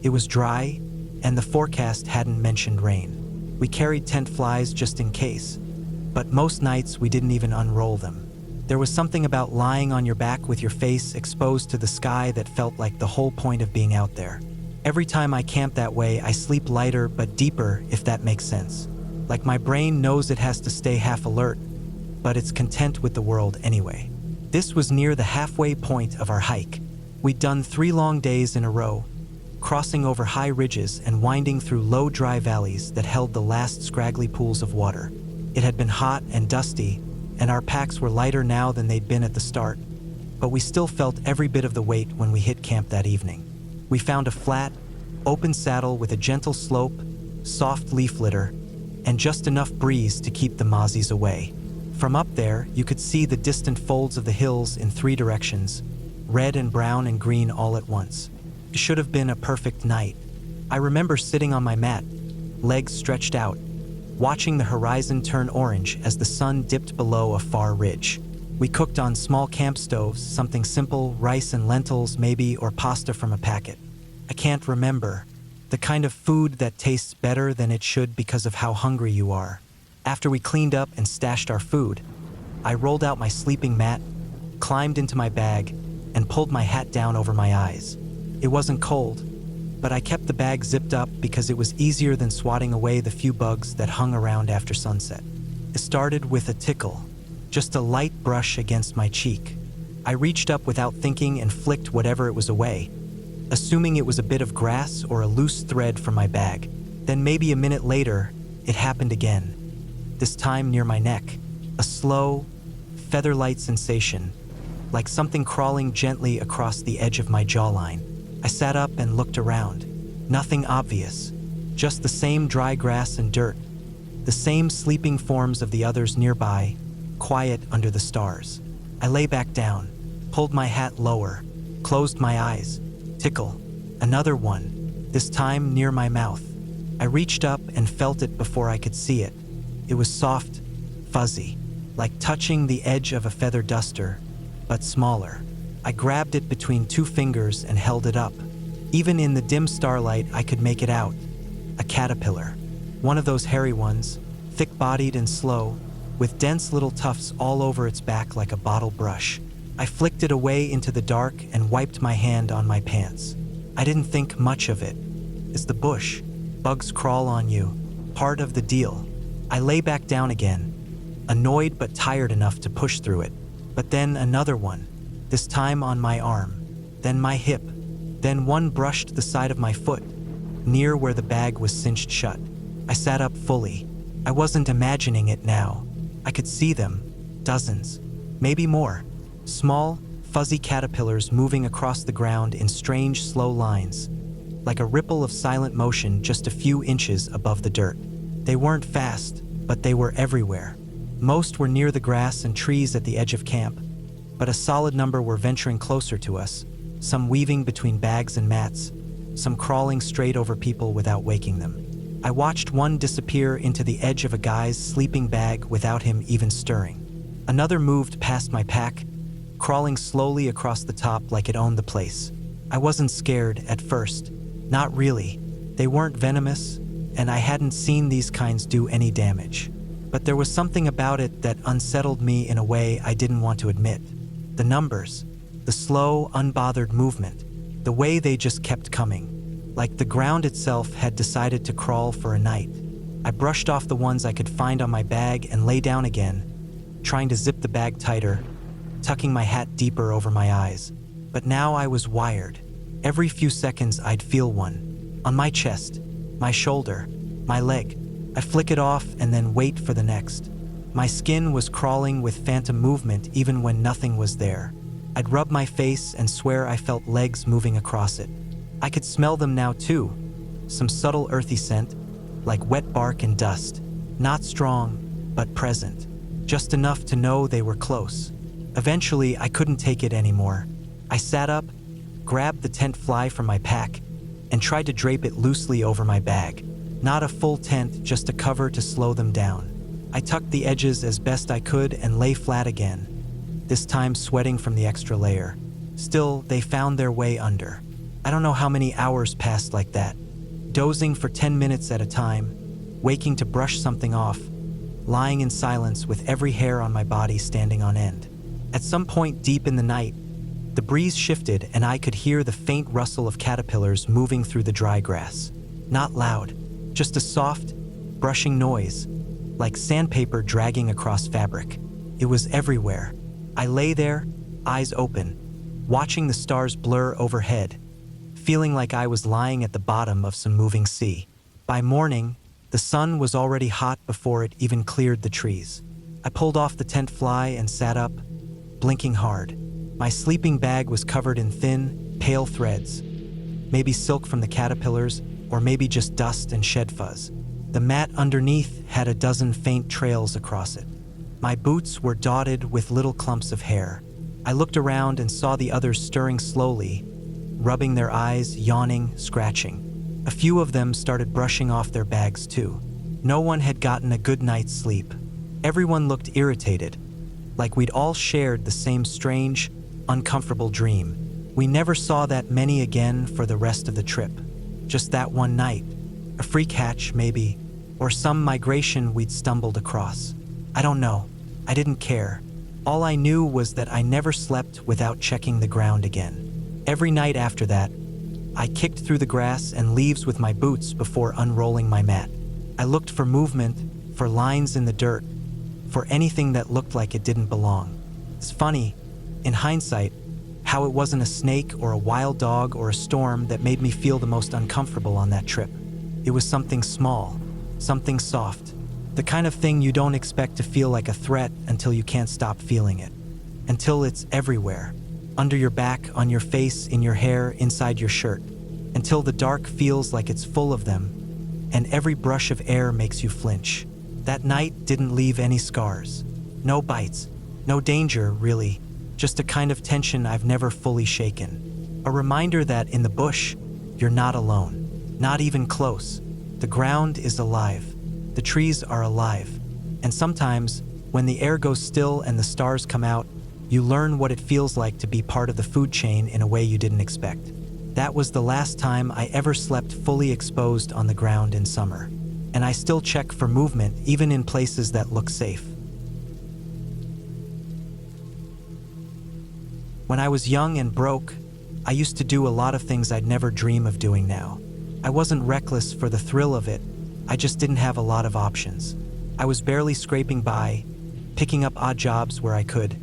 It was dry, and the forecast hadn't mentioned rain. We carried tent flies just in case, but most nights we didn't even unroll them. There was something about lying on your back with your face exposed to the sky that felt like the whole point of being out there. Every time I camp that way, I sleep lighter but deeper, if that makes sense. Like my brain knows it has to stay half alert, but it's content with the world anyway. This was near the halfway point of our hike. We'd done 3 long days in a row, crossing over high ridges and winding through low dry valleys that held the last scraggly pools of water. It had been hot and dusty, and our packs were lighter now than they'd been at the start, but we still felt every bit of the weight when we hit camp that evening. We found a flat, open saddle with a gentle slope, soft leaf litter, and just enough breeze to keep the mozzies away. From up there, you could see the distant folds of the hills in 3 directions, red and brown and green all at once. It should have been a perfect night. I remember sitting on my mat, legs stretched out, watching the horizon turn orange as the sun dipped below a far ridge. We cooked on small camp stoves, something simple, rice and lentils maybe, or pasta from a packet. I can't remember. The kind of food that tastes better than it should because of how hungry you are. After we cleaned up and stashed our food, I rolled out my sleeping mat, climbed into my bag, and pulled my hat down over my eyes. It wasn't cold, but I kept the bag zipped up because it was easier than swatting away the few bugs that hung around after sunset. It started with a tickle, just a light brush against my cheek. I reached up without thinking and flicked whatever it was away, assuming it was a bit of grass or a loose thread from my bag. Then maybe a minute later, it happened again. This time near my neck, a slow, feather-light sensation, like something crawling gently across the edge of my jawline. I sat up and looked around. Nothing obvious, just the same dry grass and dirt, the same sleeping forms of the others nearby, quiet under the stars. I lay back down, pulled my hat lower, closed my eyes. Tickle. Another one, this time near my mouth. I reached up and felt it before I could see it. It was soft, fuzzy, like touching the edge of a feather duster, but smaller. I grabbed it between 2 fingers and held it up. Even in the dim starlight, I could make it out. A caterpillar. One of those hairy ones, thick-bodied and slow, with dense little tufts all over its back like a bottle brush. I flicked it away into the dark and wiped my hand on my pants. I didn't think much of it. It's the bush. Bugs crawl on you. Part of the deal. I lay back down again, annoyed but tired enough to push through it. But then another one, this time on my arm, then my hip, then one brushed the side of my foot, near where the bag was cinched shut. I sat up fully. I wasn't imagining it now. I could see them, dozens, maybe more. Small, fuzzy caterpillars moving across the ground in strange, slow lines, like a ripple of silent motion just a few inches above the dirt. They weren't fast, but they were everywhere. Most were near the grass and trees at the edge of camp, but a solid number were venturing closer to us, some weaving between bags and mats, some crawling straight over people without waking them. I watched one disappear into the edge of a guy's sleeping bag without him even stirring. Another moved past my pack, crawling slowly across the top like it owned the place. I wasn't scared at first. Not really. They weren't venomous, and I hadn't seen these kinds do any damage. But there was something about it that unsettled me in a way I didn't want to admit. The numbers, the slow, unbothered movement, the way they just kept coming, like the ground itself had decided to crawl for a night. I brushed off the ones I could find on my bag and lay down again, trying to zip the bag tighter, tucking my hat deeper over my eyes. But now I was wired. Every few seconds I'd feel one, on my chest, my shoulder, my leg. I flick it off and then wait for the next. My skin was crawling with phantom movement even when nothing was there. I'd rub my face and swear I felt legs moving across it. I could smell them now too. Some subtle earthy scent, like wet bark and dust. Not strong, but present. Just enough to know they were close. Eventually, I couldn't take it anymore. I sat up, grabbed the tent fly from my pack and tried to drape it loosely over my bag. Not a full tent, just a cover to slow them down. I tucked the edges as best I could and lay flat again, this time sweating from the extra layer. Still, they found their way under. I don't know how many hours passed like that, dozing for 10 minutes at a time, waking to brush something off, lying in silence with every hair on my body standing on end. At some point deep in the night, the breeze shifted and I could hear the faint rustle of caterpillars moving through the dry grass. Not loud, just a soft, brushing noise, like sandpaper dragging across fabric. It was everywhere. I lay there, eyes open, watching the stars blur overhead, feeling like I was lying at the bottom of some moving sea. By morning, the sun was already hot before it even cleared the trees. I pulled off the tent fly and sat up, blinking hard. My sleeping bag was covered in thin, pale threads, maybe silk from the caterpillars, or maybe just dust and shed fuzz. The mat underneath had a dozen faint trails across it. My boots were dotted with little clumps of hair. I looked around and saw the others stirring slowly, rubbing their eyes, yawning, scratching. A few of them started brushing off their bags too. No one had gotten a good night's sleep. Everyone looked irritated, like we'd all shared the same strange, uncomfortable dream. We never saw that many again for the rest of the trip. Just that one night. A freak hatch, maybe, or some migration we'd stumbled across. I don't know. I didn't care. All I knew was that I never slept without checking the ground again. Every night after that, I kicked through the grass and leaves with my boots before unrolling my mat. I looked for movement, for lines in the dirt, for anything that looked like it didn't belong. It's funny, in hindsight, how it wasn't a snake or a wild dog or a storm that made me feel the most uncomfortable on that trip. It was something small, something soft, the kind of thing you don't expect to feel like a threat until you can't stop feeling it. Until it's everywhere, under your back, on your face, in your hair, inside your shirt. Until the dark feels like it's full of them, and every brush of air makes you flinch. That night didn't leave any scars. No bites, no danger, really. Just a kind of tension I've never fully shaken. A reminder that in the bush, you're not alone. Not even close. The ground is alive. The trees are alive. And sometimes, when the air goes still and the stars come out, you learn what it feels like to be part of the food chain in a way you didn't expect. That was the last time I ever slept fully exposed on the ground in summer. And I still check for movement even in places that look safe. When I was young and broke, I used to do a lot of things I'd never dream of doing now. I wasn't reckless for the thrill of it, I just didn't have a lot of options. I was barely scraping by, picking up odd jobs where I could,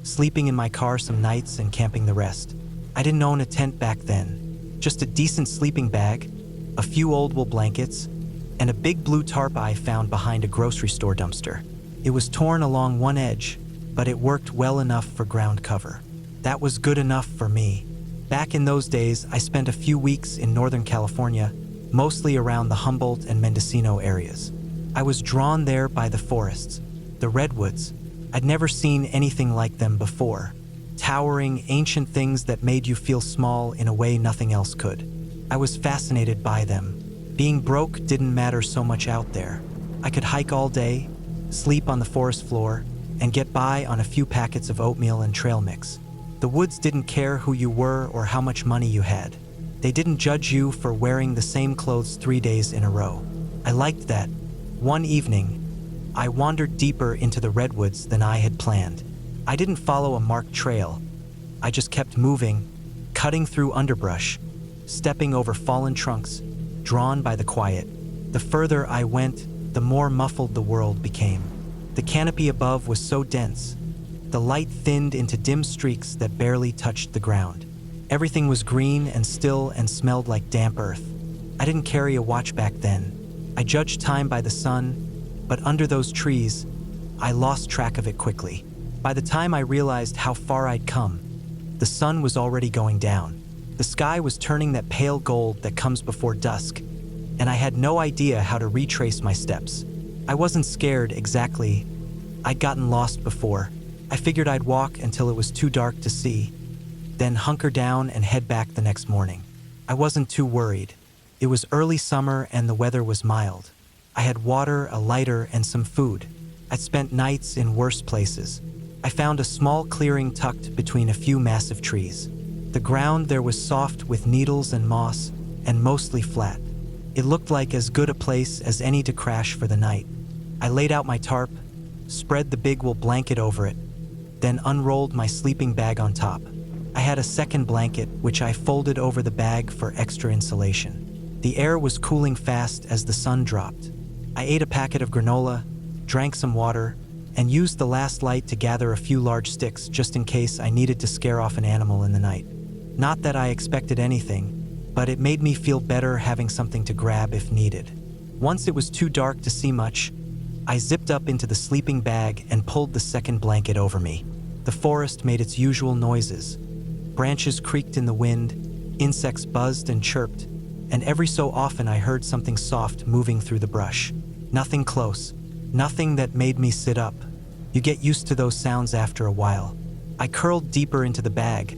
sleeping in my car some nights and camping the rest. I didn't own a tent back then, just a decent sleeping bag, a few old wool blankets, and a big blue tarp I found behind a grocery store dumpster. It was torn along one edge, but it worked well enough for ground cover. That was good enough for me. Back in those days, I spent a few weeks in Northern California, mostly around the Humboldt and Mendocino areas. I was drawn there by the forests, the redwoods. I'd never seen anything like them before. Towering, ancient things that made you feel small in a way nothing else could. I was fascinated by them. Being broke didn't matter so much out there. I could hike all day, sleep on the forest floor, and get by on a few packets of oatmeal and trail mix. The woods didn't care who you were or how much money you had. They didn't judge you for wearing the same clothes 3 days in a row. I liked that. One evening, I wandered deeper into the redwoods than I had planned. I didn't follow a marked trail. I just kept moving, cutting through underbrush, stepping over fallen trunks, drawn by the quiet. The further I went, the more muffled the world became. The canopy above was so dense. The light thinned into dim streaks that barely touched the ground. Everything was green and still and smelled like damp earth. I didn't carry a watch back then. I judged time by the sun, but under those trees, I lost track of it quickly. By the time I realized how far I'd come, the sun was already going down. The sky was turning that pale gold that comes before dusk, and I had no idea how to retrace my steps. I wasn't scared exactly. I'd gotten lost before. I figured I'd walk until it was too dark to see, then hunker down and head back the next morning. I wasn't too worried. It was early summer and the weather was mild. I had water, a lighter, and some food. I'd spent nights in worse places. I found a small clearing tucked between a few massive trees. The ground there was soft with needles and moss, and mostly flat. It looked like as good a place as any to crash for the night. I laid out my tarp, spread the big wool blanket over it, then unrolled my sleeping bag on top. I had a second blanket, which I folded over the bag for extra insulation. The air was cooling fast as the sun dropped. I ate a packet of granola, drank some water, and used the last light to gather a few large sticks just in case I needed to scare off an animal in the night. Not that I expected anything, but it made me feel better having something to grab if needed. Once it was too dark to see much, I zipped up into the sleeping bag and pulled the second blanket over me. The forest made its usual noises. Branches creaked in the wind, insects buzzed and chirped, and every so often I heard something soft moving through the brush. Nothing close, nothing that made me sit up. You get used to those sounds after a while. I curled deeper into the bag,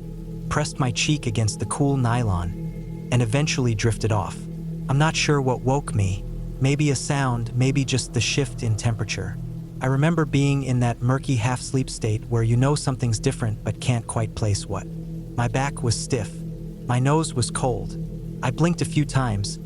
pressed my cheek against the cool nylon, and eventually drifted off. I'm not sure what woke me. Maybe a sound, maybe just the shift in temperature. I remember being in that murky half-sleep state where you know something's different but can't quite place what. My back was stiff. My nose was cold. I blinked a few times,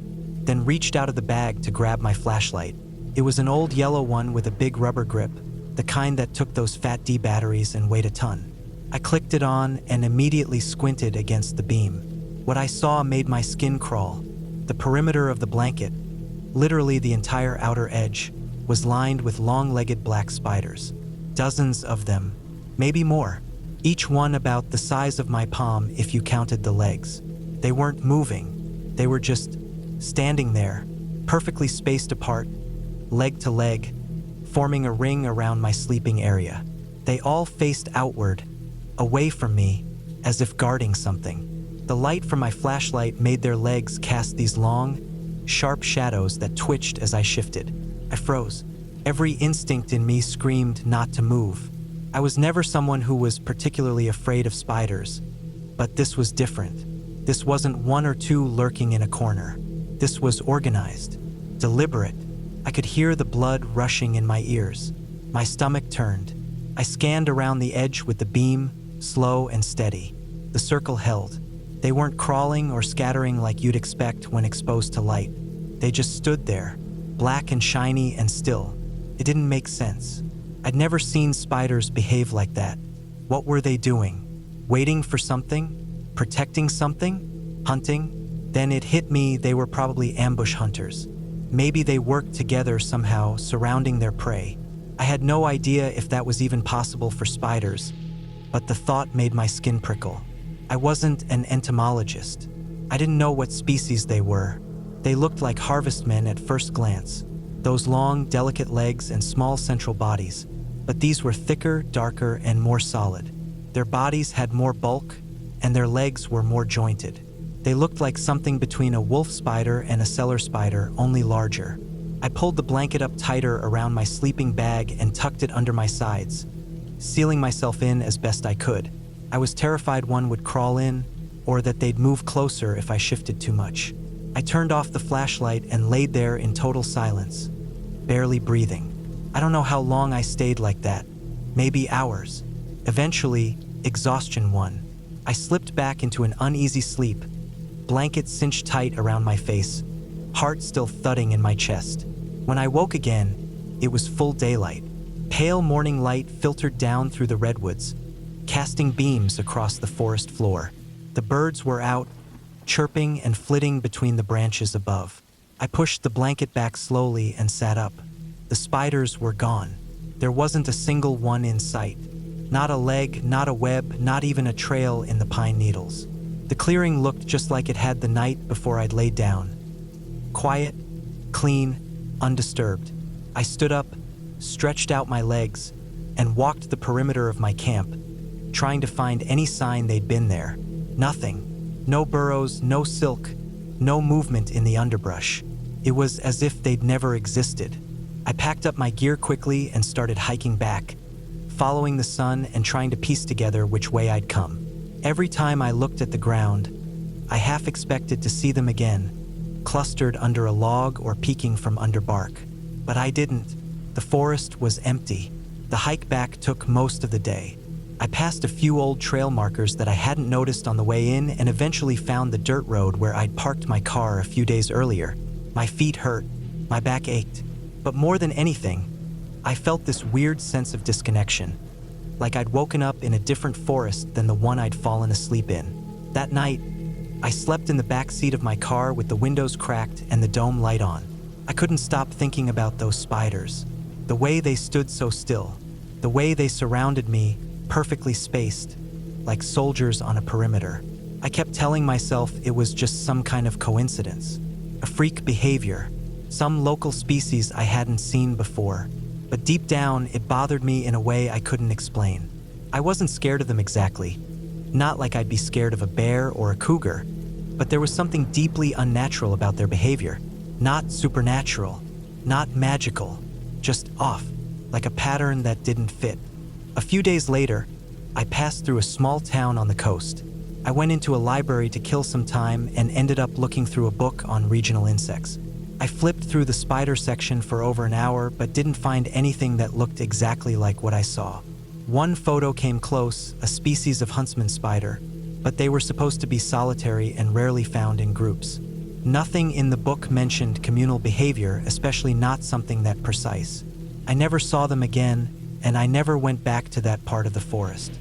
then reached out of the bag to grab my flashlight. It was an old yellow one with a big rubber grip, the kind that took those fat D batteries and weighed a ton. I clicked it on and immediately squinted against the beam. What I saw made my skin crawl. The perimeter of the blanket, literally the entire outer edge, was lined with long-legged black spiders. Dozens of them, maybe more. Each one about the size of my palm if you counted the legs. They weren't moving. They were just standing there, perfectly spaced apart, leg to leg, forming a ring around my sleeping area. They all faced outward, away from me, as if guarding something. The light from my flashlight made their legs cast these long, sharp shadows that twitched as I shifted. I froze. Every instinct in me screamed not to move. I was never someone who was particularly afraid of spiders, but this was different. This wasn't one or two lurking in a corner. This was organized, deliberate. I could hear the blood rushing in my ears. My stomach turned. I scanned around the edge with the beam, slow and steady. The circle held. They weren't crawling or scattering like you'd expect when exposed to light. They just stood there, black and shiny and still. It didn't make sense. I'd never seen spiders behave like that. What were they doing? Waiting for something? Protecting something? Hunting? Then it hit me they were probably ambush hunters. Maybe they worked together somehow, surrounding their prey. I had no idea if that was even possible for spiders, but the thought made my skin prickle. I wasn't an entomologist. I didn't know what species they were. They looked like harvestmen at first glance, those long, delicate legs and small central bodies. But these were thicker, darker, and more solid. Their bodies had more bulk, and their legs were more jointed. They looked like something between a wolf spider and a cellar spider, only larger. I pulled the blanket up tighter around my sleeping bag and tucked it under my sides, sealing myself in as best I could. I was terrified one would crawl in, or that they'd move closer if I shifted too much. I turned off the flashlight and laid there in total silence, barely breathing. I don't know how long I stayed like that, maybe hours. Eventually, exhaustion won. I slipped back into an uneasy sleep, blanket cinched tight around my face, heart still thudding in my chest. When I woke again, it was full daylight. Pale morning light filtered down through the redwoods, casting beams across the forest floor. The birds were out, chirping and flitting between the branches above. I pushed the blanket back slowly and sat up. The spiders were gone. There wasn't a single one in sight. Not a leg, not a web, not even a trail in the pine needles. The clearing looked just like it had the night before I'd laid down. Quiet, clean, undisturbed. I stood up, stretched out my legs, and walked the perimeter of my camp, trying to find any sign they'd been there. Nothing. No burrows, no silk, no movement in the underbrush. It was as if they'd never existed. I packed up my gear quickly and started hiking back, following the sun and trying to piece together which way I'd come. Every time I looked at the ground, I half expected to see them again, clustered under a log or peeking from under bark. But I didn't. The forest was empty. The hike back took most of the day. I passed a few old trail markers that I hadn't noticed on the way in and eventually found the dirt road where I'd parked my car a few days earlier. My feet hurt, my back ached, but more than anything, I felt this weird sense of disconnection, like I'd woken up in a different forest than the one I'd fallen asleep in. That night, I slept in the back seat of my car with the windows cracked and the dome light on. I couldn't stop thinking about those spiders, the way they stood so still, the way they surrounded me, perfectly spaced, like soldiers on a perimeter. I kept telling myself it was just some kind of coincidence, a freak behavior, some local species I hadn't seen before. But deep down, it bothered me in a way I couldn't explain. I wasn't scared of them exactly, not like I'd be scared of a bear or a cougar, but there was something deeply unnatural about their behavior. Not supernatural, not magical, just off, like a pattern that didn't fit. A few days later, I passed through a small town on the coast. I went into a library to kill some time and ended up looking through a book on regional insects. I flipped through the spider section for over an hour but didn't find anything that looked exactly like what I saw. One photo came close, a species of huntsman spider, but they were supposed to be solitary and rarely found in groups. Nothing in the book mentioned communal behavior, especially not something that precise. I never saw them again, and I never went back to that part of the forest.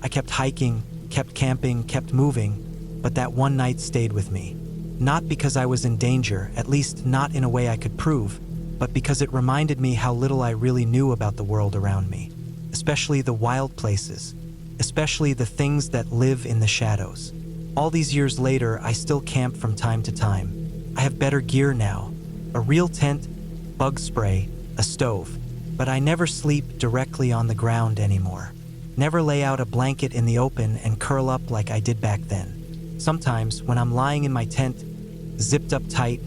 I kept hiking, kept camping, kept moving, but that one night stayed with me. Not because I was in danger, at least not in a way I could prove, but because it reminded me how little I really knew about the world around me, especially the wild places, especially the things that live in the shadows. All these years later, I still camp from time to time. I have better gear now, a real tent, bug spray, a stove, but I never sleep directly on the ground anymore. Never lay out a blanket in the open and curl up like I did back then. Sometimes, when I'm lying in my tent, zipped up tight,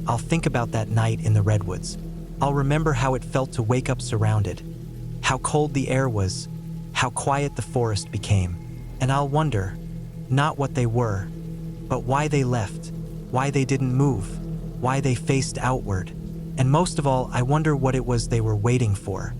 I'll think about that night in the redwoods. I'll remember how it felt to wake up surrounded, how cold the air was, how quiet the forest became. And I'll wonder, not what they were, but why they left, why they didn't move, why they faced outward. And most of all, I wonder what it was they were waiting for.